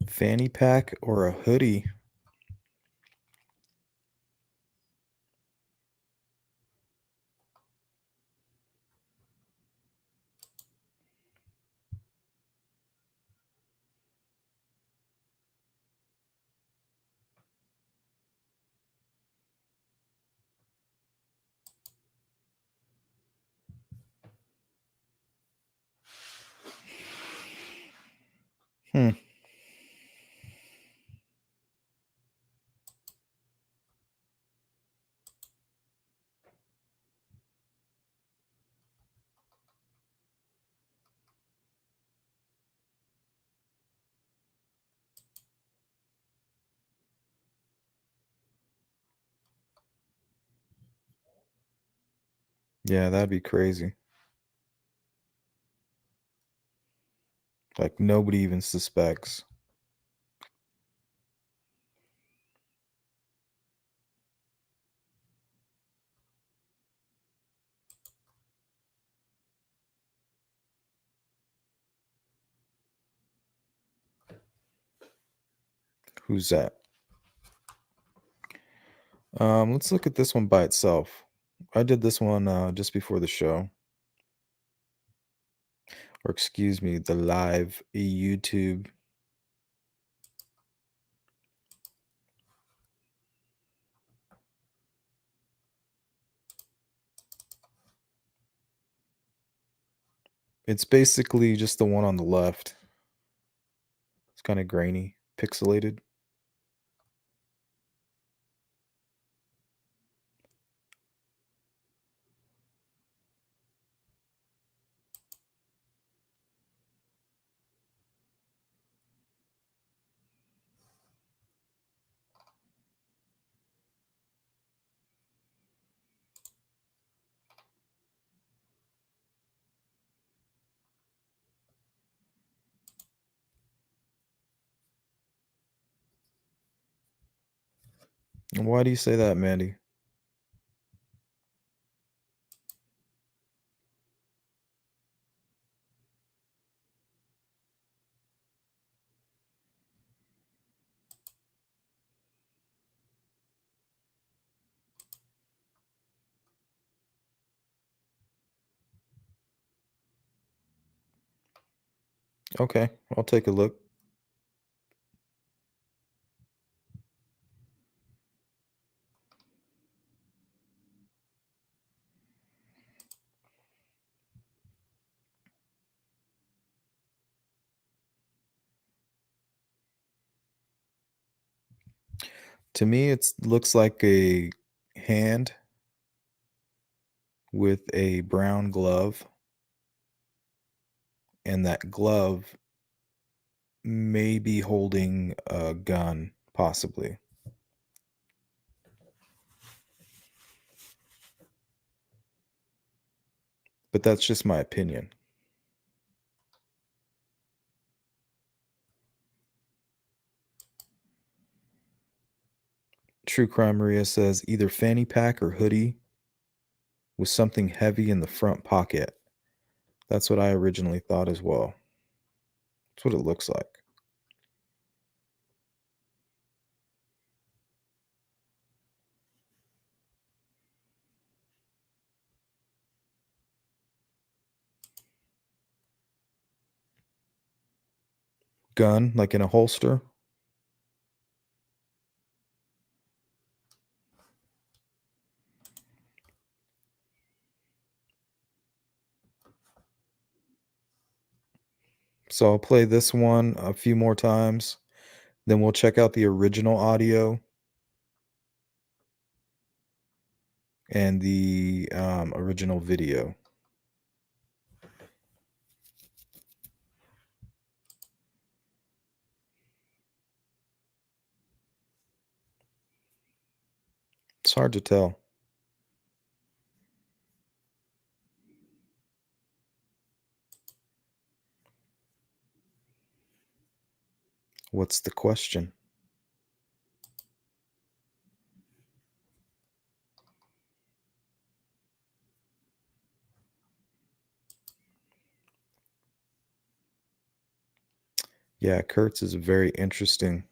Fanny pack or a hoodie? Hmm. Yeah, that'd be crazy. Like nobody even suspects. Who's that? Let's look at this one by itself. I did this one just before the show. Or excuse me, the live YouTube. It's basically just the one on the left. It's kind of grainy, pixelated. And why do you say that, Mandy? Okay, I'll take a look. To me, it looks like a hand with a brown glove, and that glove may be holding a gun, possibly. But that's just my opinion. True Crime Maria says either fanny pack or hoodie with something heavy in the front pocket. That's what I originally thought as well. That's what it looks like. Gun, like in a holster. So I'll play this one a few more times. Then we'll check out the original audio and the original video. It's hard to tell. What's the question? Yeah, Kurtz is very interesting.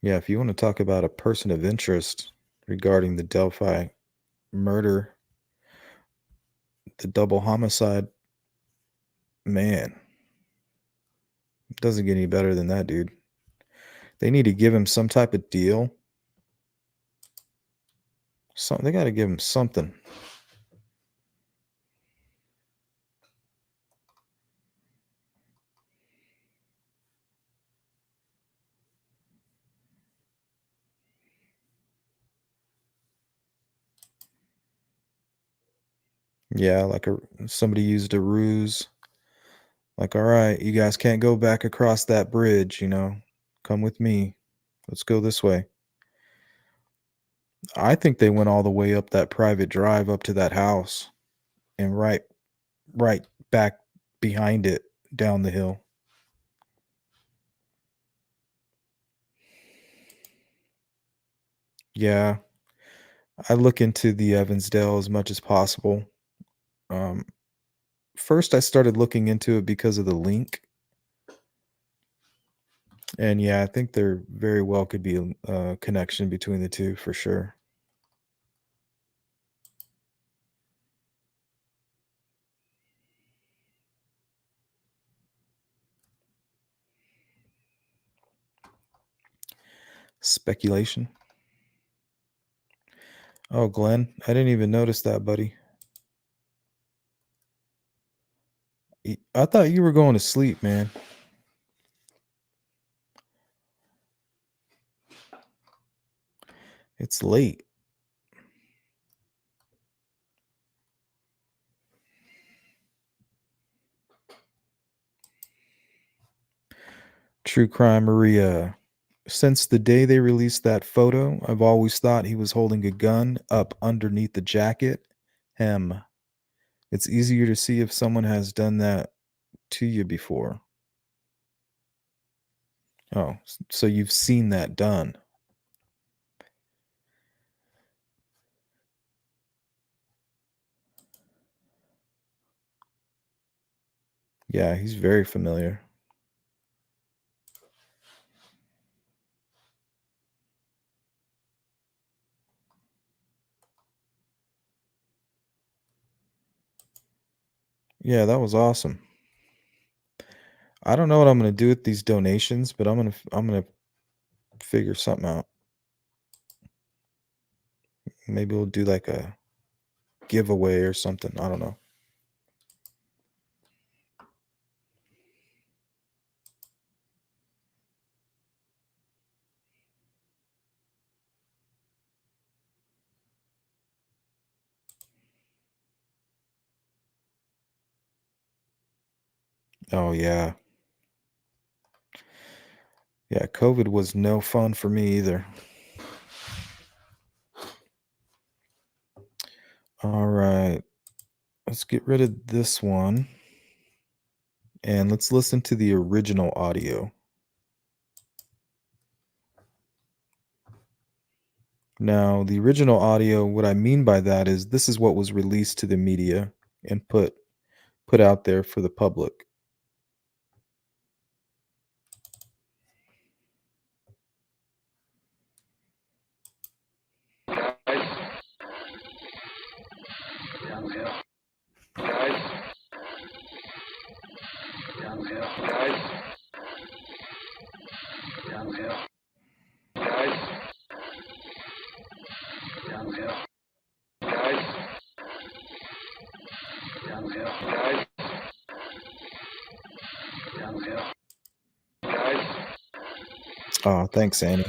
Yeah, if you want to talk about a person of interest regarding the Delphi murder, the double homicide, man, it doesn't get any better than that, dude. They need to give him some type of deal. They got to give him something. Yeah, like somebody used a ruse. Like, all right, you guys can't go back across that bridge, Come with me. Let's go this way. I think they went all the way up that private drive up to that house and right back behind it down the hill. Yeah. I look into the Evansdale as much as possible. First, I started looking into it because of the link. And yeah, I think there very well could be a connection between the two for sure. Speculation. Oh, Glenn, I didn't even notice that, buddy. I thought you were going to sleep, man. It's late. True Crime Maria. Since the day they released that photo, I've always thought he was holding a gun up underneath the jacket. It's easier to see if someone has done that to you before. Oh, so you've seen that done. Yeah, he's very familiar. Yeah, that was awesome. I don't know what I'm going to do with these donations, but I'm going to figure something out. Maybe we'll do like a giveaway or something. I don't know. Oh, yeah. Yeah, COVID was no fun for me either. All right. Let's get rid of this one. And let's listen to the original audio. Now, the original audio, what I mean by that is this is what was released to the media and put out there for the public. Oh, thanks, Annie.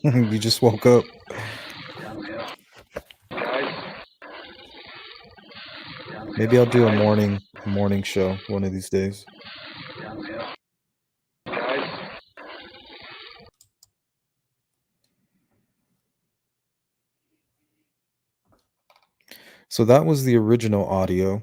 You just woke up. Maybe I'll do a morning show one of these days. So that was the original audio.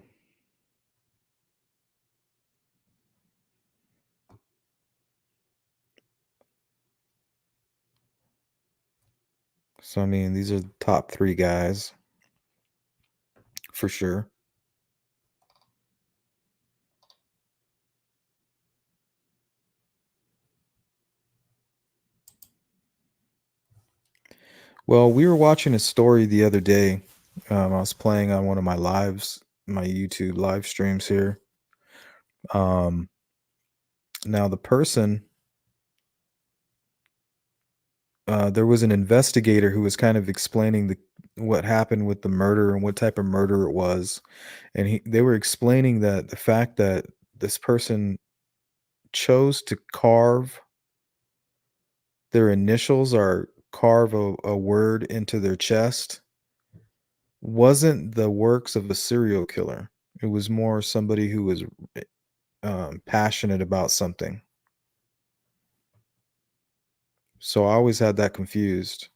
So I mean, these are the top 3 guys for sure. Well, we were watching a story the other day. I was playing on one of my lives, my YouTube live streams here. Now the person, there was an investigator who was kind of explaining what happened with the murder and what type of murder it was, and they were explaining that the fact that this person chose to carve their initials or carve a word into their chest wasn't the works of a serial killer. It was more somebody who was passionate about something. So I always had that confused.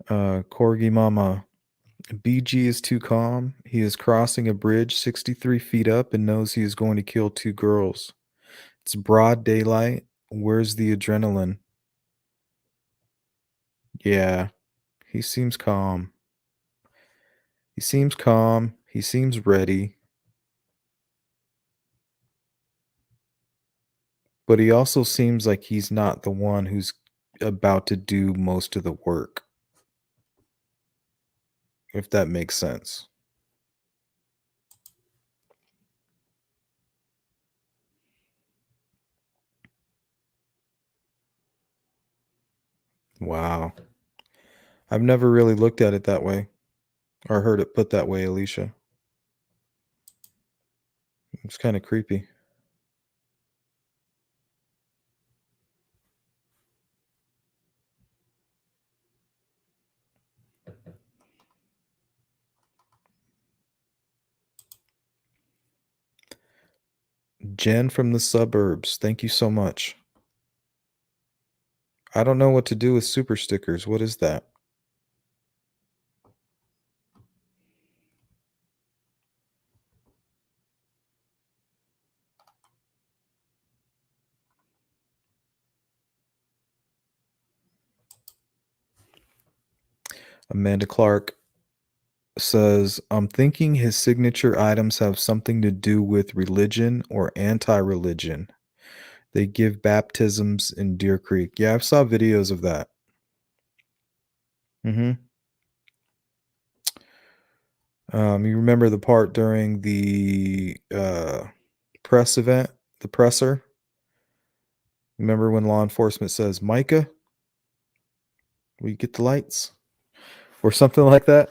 Corgi Mama, BG is too calm. He is crossing a bridge 63 feet up and knows he is going to kill 2 girls. It's broad daylight. Where's the adrenaline? Yeah, he seems calm. He seems calm. He seems ready. But he also seems like he's not the one who's about to do most of the work. If that makes sense. Wow. I've never really looked at it that way or heard it put that way, Alicia. It's kind of creepy. Jen from the suburbs, thank you so much. I don't know what to do with super stickers. What is that? Amanda Clark says, I'm thinking his signature items have something to do with religion or anti-religion. They give baptisms in Deer Creek. Yeah, I saw videos of that. You remember the part during the press event, the presser? Remember when law enforcement says, Micah, will you get the lights? Or something like that?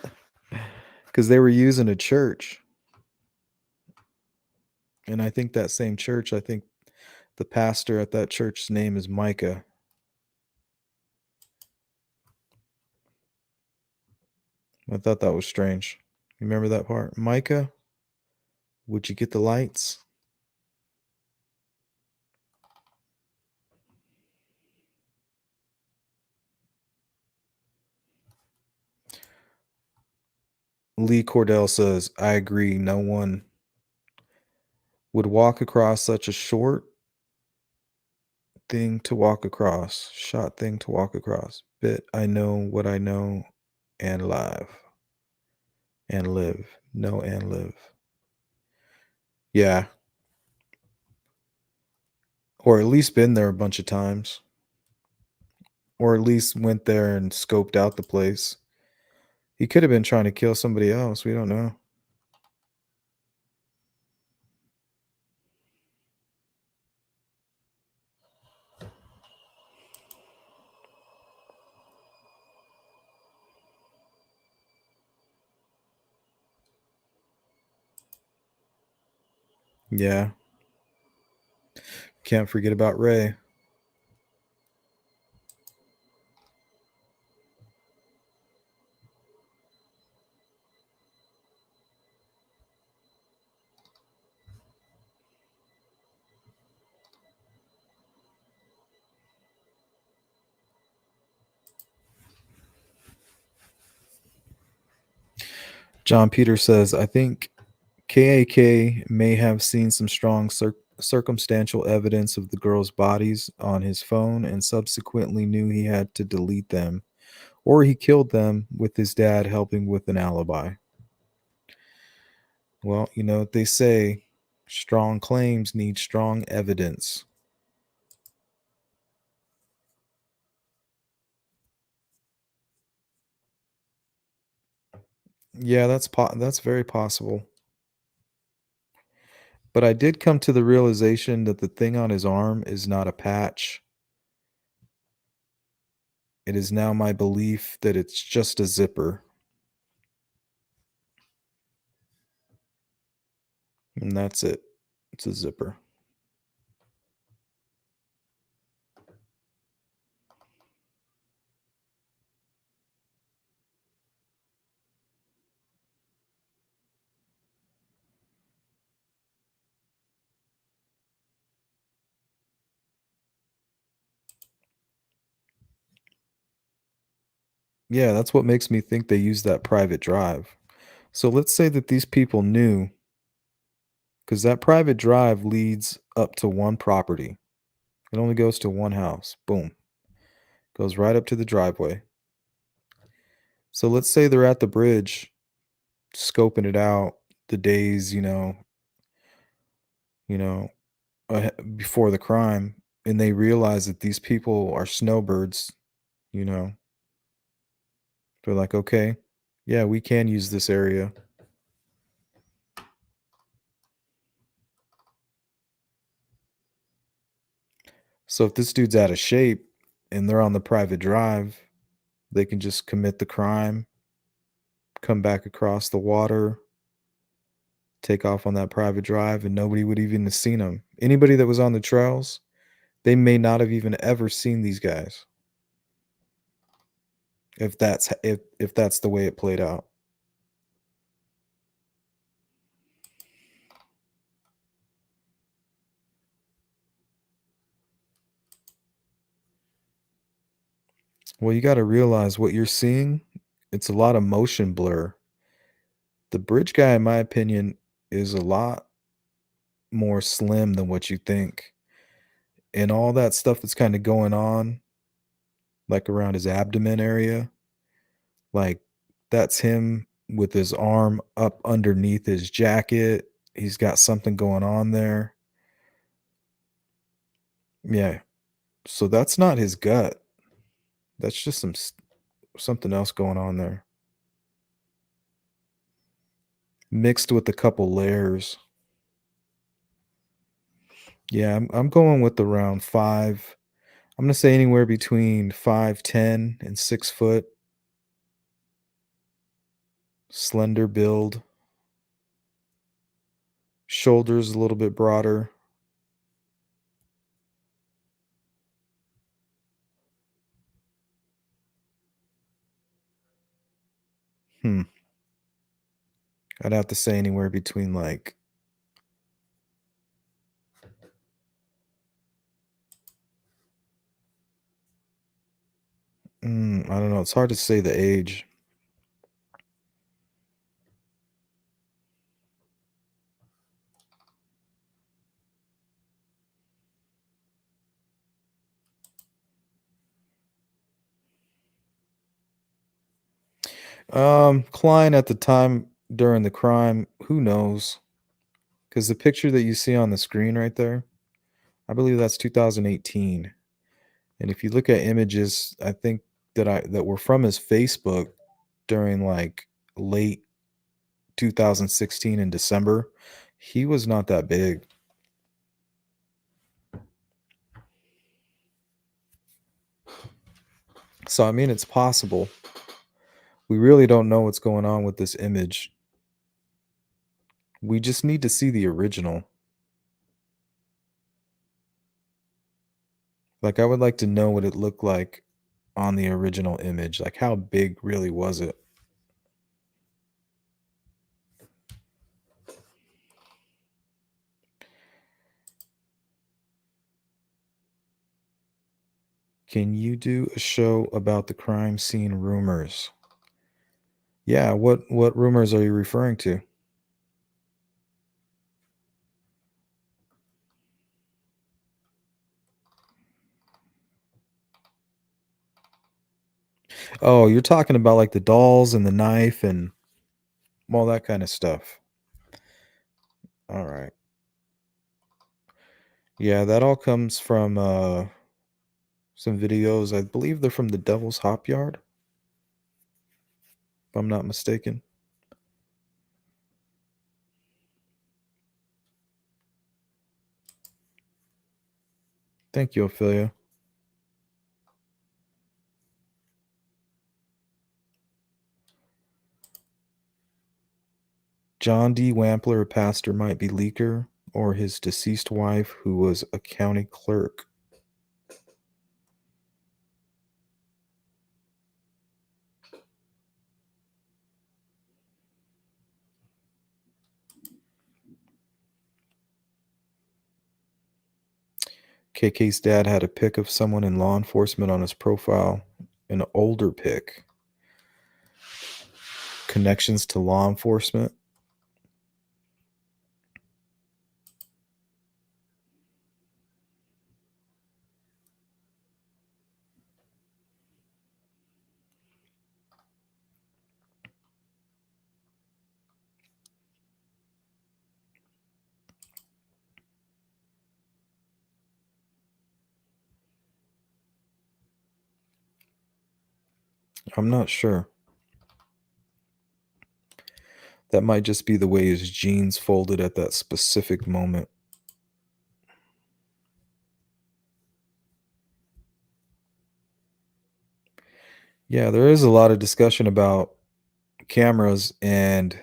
Because they were using a church. And I think that same church, I think the pastor at that church's name is Micah. I thought that was strange. You remember that part? Micah, would you get the lights? Lee Cordell says, I agree. No one would walk across such a short thing to walk across. Shot thing to walk across. Bit I know what I know and live. And live. Know and live. Yeah. Or at least been there a bunch of times. or at least went there and scoped out the place. He could have been trying to kill somebody else. We don't know. Yeah. Can't forget about Ray. John Peter says, I think KAK may have seen some strong circumstantial evidence of the girls' bodies on his phone and subsequently knew he had to delete them, or he killed them with his dad helping with an alibi. Well, you know what they say, strong claims need strong evidence. Yeah, that's very possible. But I did come to the realization that the thing on his arm is not a patch. It is now my belief that it's just a zipper. And that's it. It's a zipper. Yeah, that's what makes me think they used that private drive. So let's say that these people knew, because that private drive leads up to one property. It only goes to one house. Boom. Goes right up to the driveway. So let's say they're at the bridge, scoping it out the days, before the crime, and they realize that these people are snowbirds, you know. They're like, okay, yeah, we can use this area. So if this dude's out of shape and they're on the private drive, they can just commit the crime, come back across the water, take off on that private drive, and nobody would even have seen them. Anybody that was on the trails, they may not have even ever seen these guys. If that's the way it played out. Well, you got to realize what you're seeing, it's a lot of motion blur. The bridge guy, in my opinion, is a lot more slim than what you think. And all that stuff that's kind of going on, like around his abdomen area, like that's him with his arm up underneath his jacket. He's got something going on there. Yeah. So that's not his gut. That's just something else going on there. Mixed with a couple layers. Yeah, I'm going with around 5. I'm gonna say anywhere between 5'10" and 6 foot. Slender build. Shoulders a little bit broader. I'd have to say anywhere between like I don't know. It's hard to say the age. Klein at the time during the crime, who knows? Because the picture that you see on the screen right there, I believe that's 2018. And if you look at images, I think that were from his Facebook during like late 2016 in December, he was not that big. So I mean, it's possible. We really don't know what's going on with this image. We just need to see the original. Like, I would like to know what it looked like on the original image. Like, how big really was it? Can you do a show about the crime scene rumors? Yeah, what rumors are you referring to? Oh, you're talking about like the dolls and the knife and all that kind of stuff. All right. Yeah, that all comes from some videos. I believe they're from the Devil's Hop Yard, if I'm not mistaken. Thank you, Ophelia. John D. Wampler, a pastor, might be Leaker, or his deceased wife, who was a county clerk. KK's dad had a pic of someone in law enforcement on his profile, an older pic. Connections to law enforcement. I'm not sure. That might just be the way his jeans folded at that specific moment. Yeah, there is a lot of discussion about cameras, and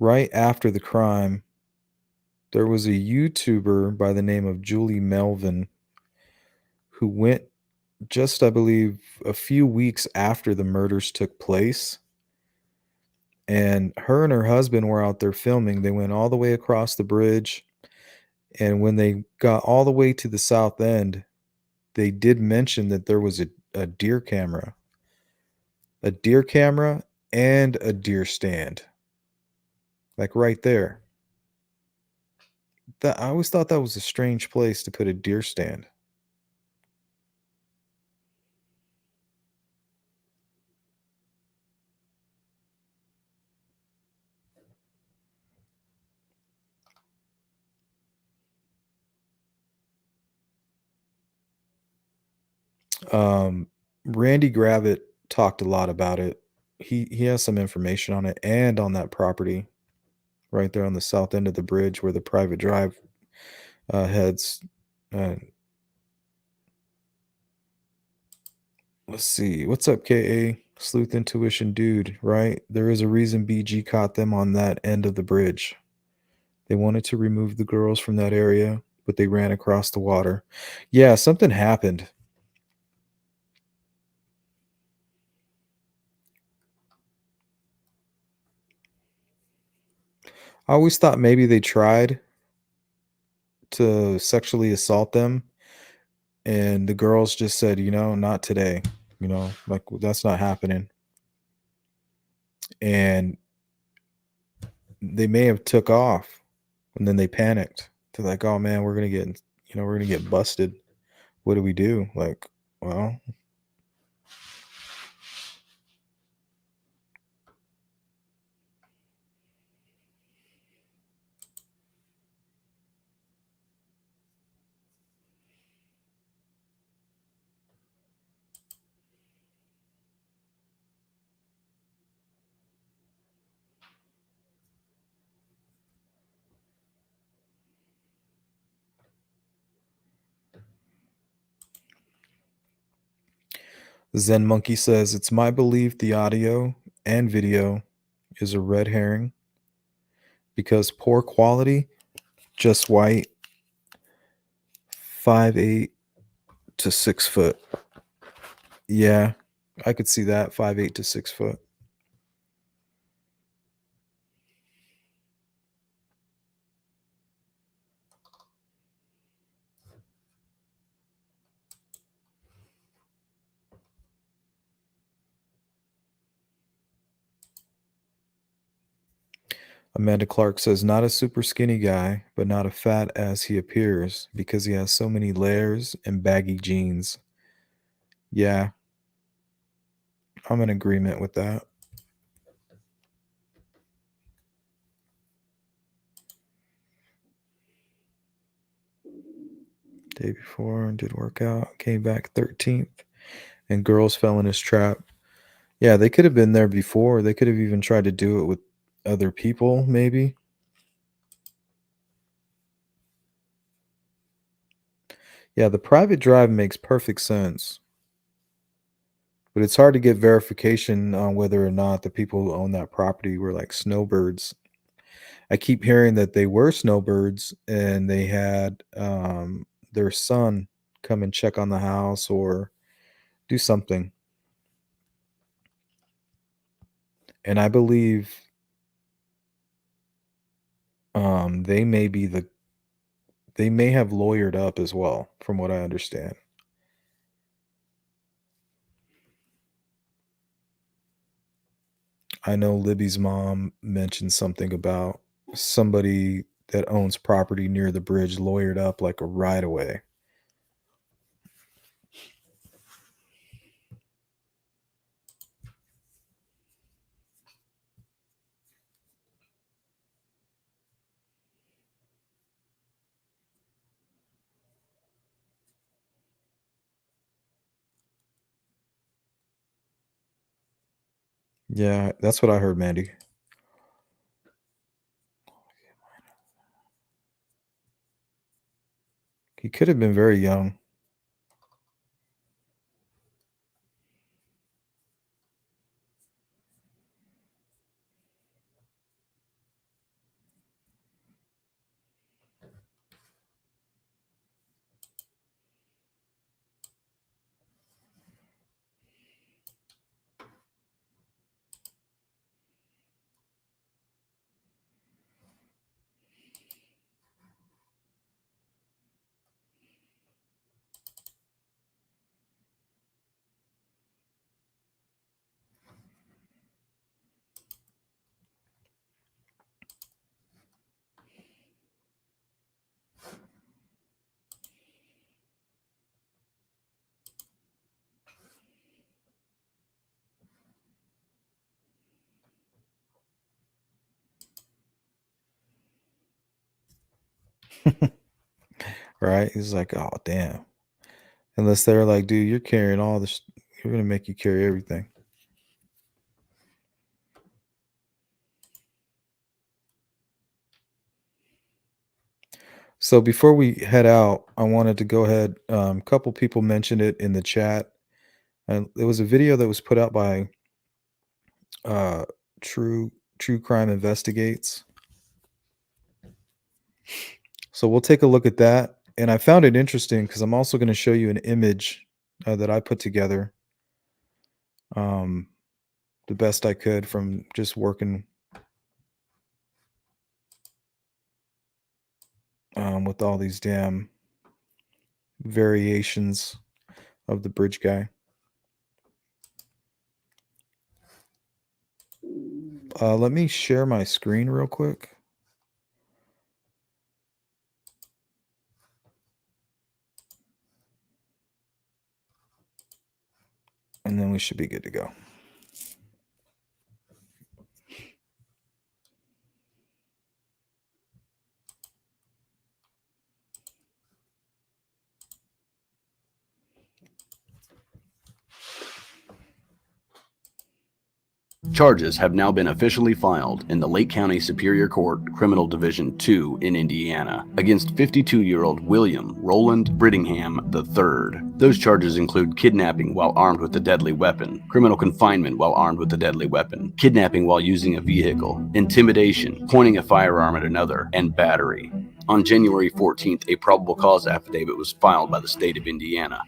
right after the crime, there was a YouTuber by the name of Julie Melvin who went just, I believe, a few weeks after the murders took place. And her husband were out there filming. They went all the way across the bridge. And when they got all the way to the south end, they did mention that there was a deer camera. A deer camera and a deer stand. Like right there. I always thought that was a strange place to put a deer stand. Randy Gravitt talked a lot about it. He has some information on it and on that property right there on the south end of the bridge where the private drive heads. Let's see. What's up, KA? Sleuth Intuition dude, right? There is a reason BG caught them on that end of the bridge. They wanted to remove the girls from that area, but they ran across the water. Yeah, something happened. I always thought maybe they tried to sexually assault them, and the girls just said, not today. Like, that's not happening. And they may have took off, and then they panicked. They're like, oh man, we're gonna get busted. What do we do? Like, well, Zen Monkey says, it's my belief the audio and video is a red herring because poor quality, just white, 5'8" to 6 foot. Yeah, I could see that, 5'8" to 6 foot. Amanda Clark says, not a super skinny guy, but not as fat as he appears because he has so many layers and baggy jeans. Yeah, I'm in agreement with that. Day before, did work out, came back 13th, and girls fell in his trap. Yeah, they could have been there before. They could have even tried to do it with other people, maybe. Yeah, the private drive makes perfect sense. But it's hard to get verification on whether or not the people who own that property were like snowbirds. I keep hearing that they were snowbirds and they had their son come and check on the house or do something. And I believe they may have lawyered up as well, from what I understand. I know Libby's mom mentioned something about somebody that owns property near the bridge lawyered up like a right away. Yeah, that's what I heard, Mandy. He could have been very young. Right? He's like, oh, damn. Unless they're like, dude, you're carrying all this. We're going to make you carry everything. So before we head out, I wanted to go ahead. A couple people mentioned it in the chat. And there was a video that was put out by uh, True Crime Investigates. So we'll take a look at that. And I found it interesting because I'm also going to show you an image that I put together the best I could from just working with all these damn variations of the bridge guy. Let me share my screen real quick. And then we should be good to go. Charges have now been officially filed in the Lake County Superior Court Criminal Division 2 in Indiana against 52-year-old William Roland Brittingham III. Those charges include kidnapping while armed with a deadly weapon, criminal confinement while armed with a deadly weapon, kidnapping while using a vehicle, intimidation, pointing a firearm at another, and battery. On January 14th, a probable cause affidavit was filed by the state of Indiana.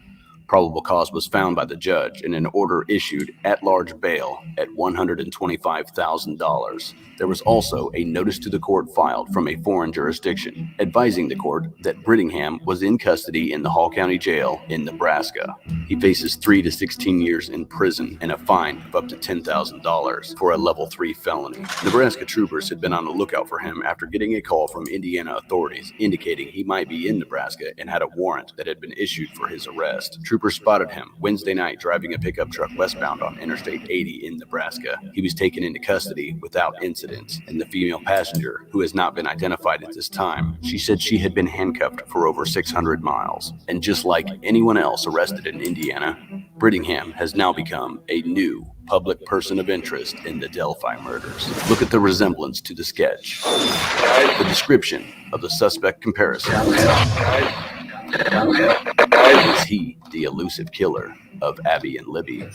Probable cause was found by the judge and an order issued at large bail at $125,000. There was also a notice to the court filed from a foreign jurisdiction, advising the court that Brittingham was in custody in the Hall County Jail in Nebraska. He faces 3 to 16 years in prison and a fine of up to $10,000 for a level 3 felony. Nebraska troopers had been on the lookout for him after getting a call from Indiana authorities indicating he might be in Nebraska and had a warrant that had been issued for his arrest. Troopers spotted him Wednesday night driving a pickup truck westbound on Interstate 80 in Nebraska. He was taken into custody without incident, and the female passenger, who has not been identified at this time, she said she had been handcuffed for over 600 miles. And just like anyone else arrested in Indiana, Brittingham has now become a new public person of interest in the Delphi murders. Look at the resemblance to the sketch. The description of the suspect comparison. Is he the elusive killer of Abby and Libby?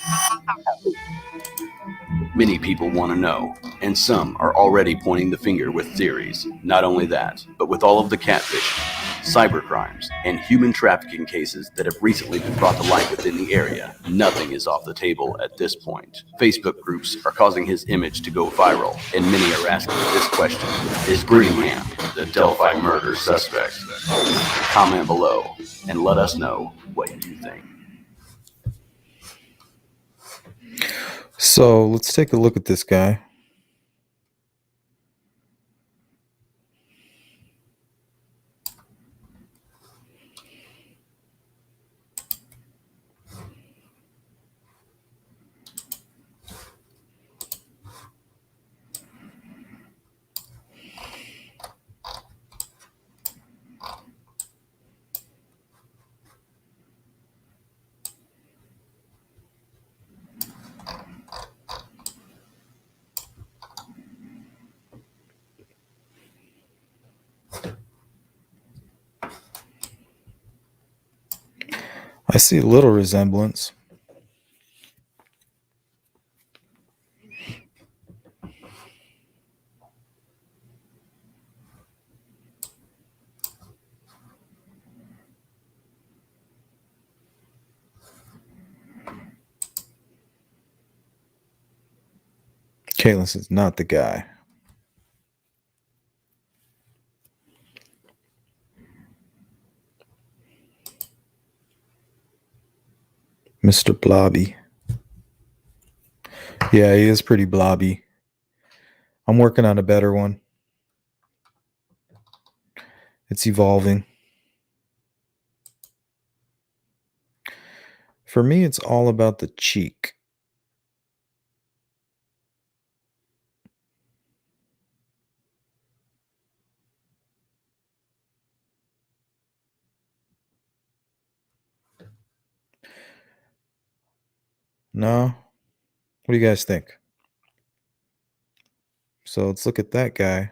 Many people want to know, and some are already pointing the finger with theories. Not only that, but with all of the catfish, cybercrimes, and human trafficking cases that have recently been brought to light within the area, nothing is off the table at this point. Facebook groups are causing his image to go viral, and many are asking this question: is Brittingham the Delphi murder suspect? Comment below and let us know what you think. So let's take a look at this guy. I see a little resemblance. Caitlin is not the guy. Mr. Blobby. Yeah, he is pretty blobby. I'm working on a better one. It's evolving. For me, it's all about the cheek. No? What do you guys think? So let's look at that guy.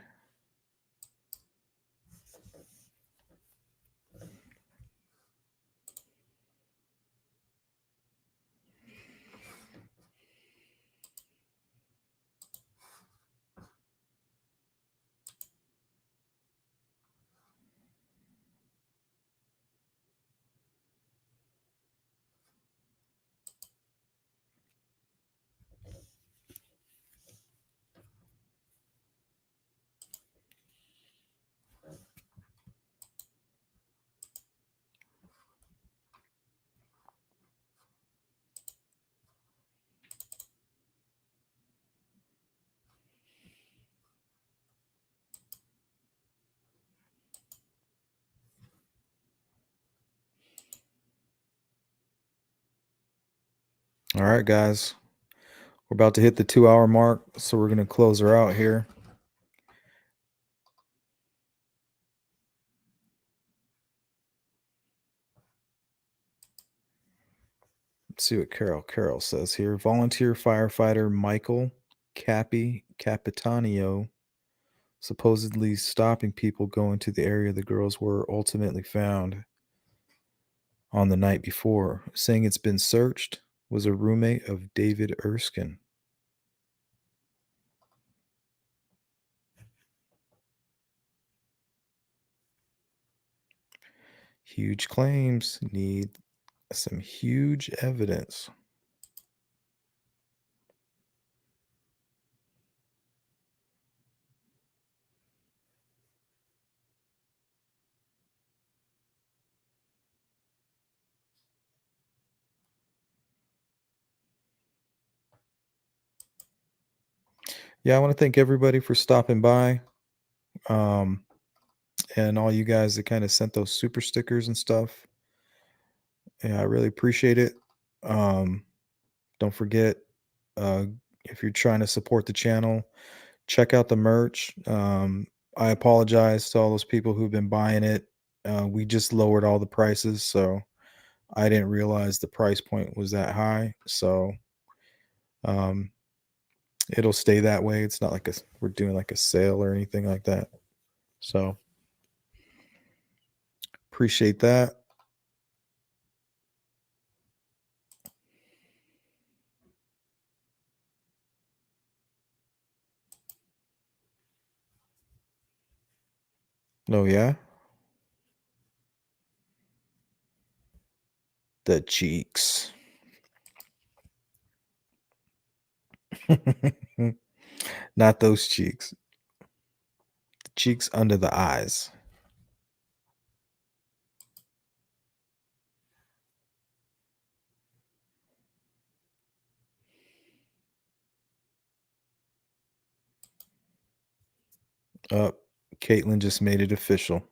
All right, guys. We're about to hit the 2-hour mark, so we're going to close her out here. Let's see what Carol says here. Volunteer firefighter Michael Capitanio, supposedly stopping people going to the area the girls were ultimately found on the night before, saying it's been searched, was a roommate of David Erskine. Huge claims need some huge evidence. Yeah, I want to thank everybody for stopping by. And all you guys that kind of sent those super stickers and stuff. Yeah, I really appreciate it. Don't forget, if you're trying to support the channel, check out the merch. I apologize to all those people who've been buying it. We just lowered all the prices, so I didn't realize the price point was that high. So it'll stay that way. It's not like we're doing like a sale or anything like that. So appreciate that. Oh yeah. The cheeks. Not those cheeks. The cheeks under the eyes. Caitlin just made it official.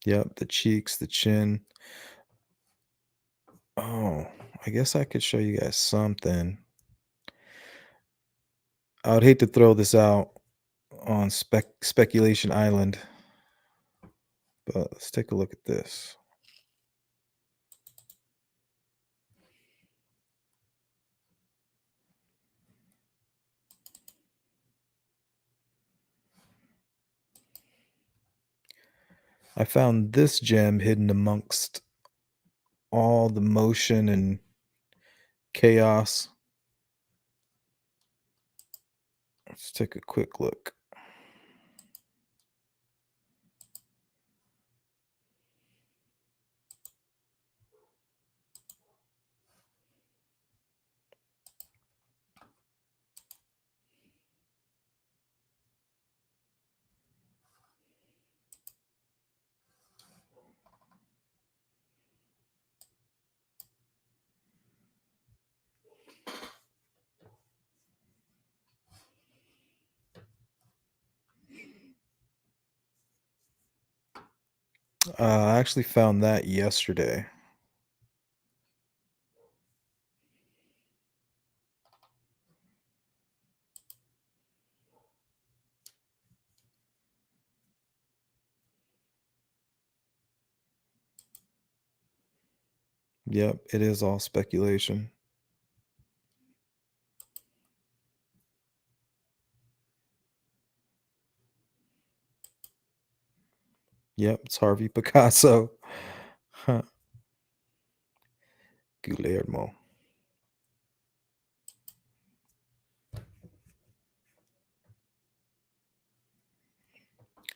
Yep, the cheeks, the chin. Oh, I guess I could show you guys something. I would hate to throw this out on Speculation Island, but let's take a look at this. I found this gem hidden amongst all the motion and chaos. Let's take a quick look. I actually found that yesterday. Yep, it is all speculation. Yep, it's Harvey Picasso. Huh. Guillermo.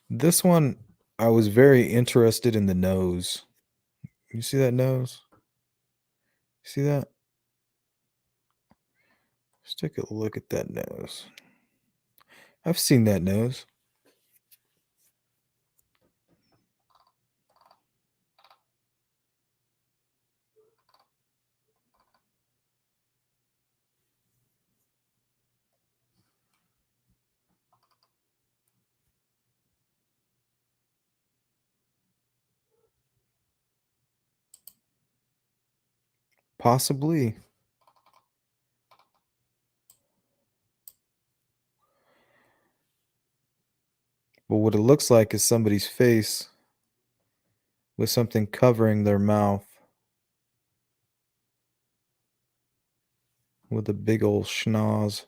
This one, I was very interested in the nose. You see that nose? See that? Let's take a look at that nose. I've seen that nose. Possibly. But what it looks like is somebody's face with something covering their mouth with a big old schnoz.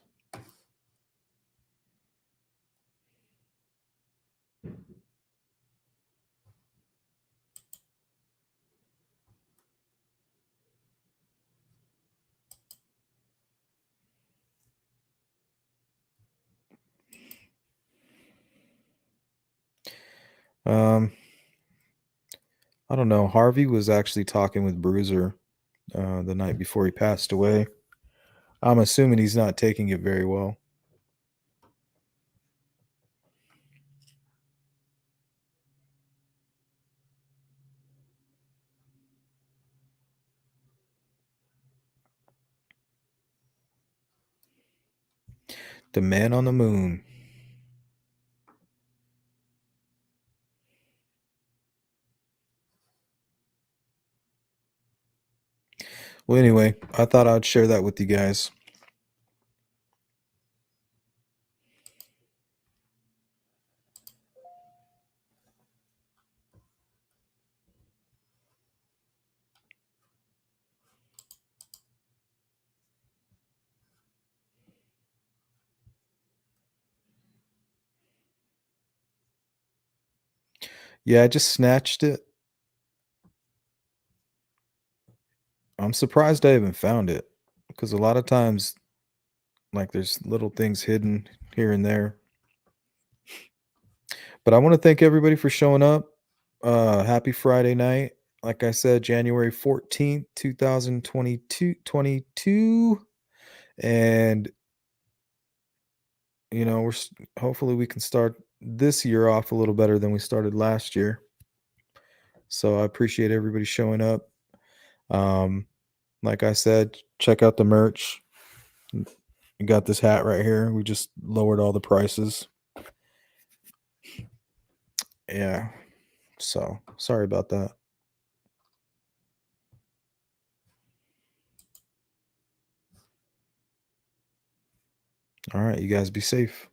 I don't know. Harvey was actually talking with Bruiser the night before he passed away. I'm assuming he's not taking it very well. The Man on the Moon. Well, anyway, I thought I'd share that with you guys. Yeah, I just snatched it. I'm surprised I even found it because a lot of times, like, there's little things hidden here and there. But I want to thank everybody for showing up. Happy Friday night. Like I said, January 14th, 2022. And, you know, hopefully we can start this year off a little better than we started last year. So I appreciate everybody showing up. Like I said, check out the merch. You got this hat right here. We just lowered all the prices. Yeah. So sorry about that. All right, you guys be safe.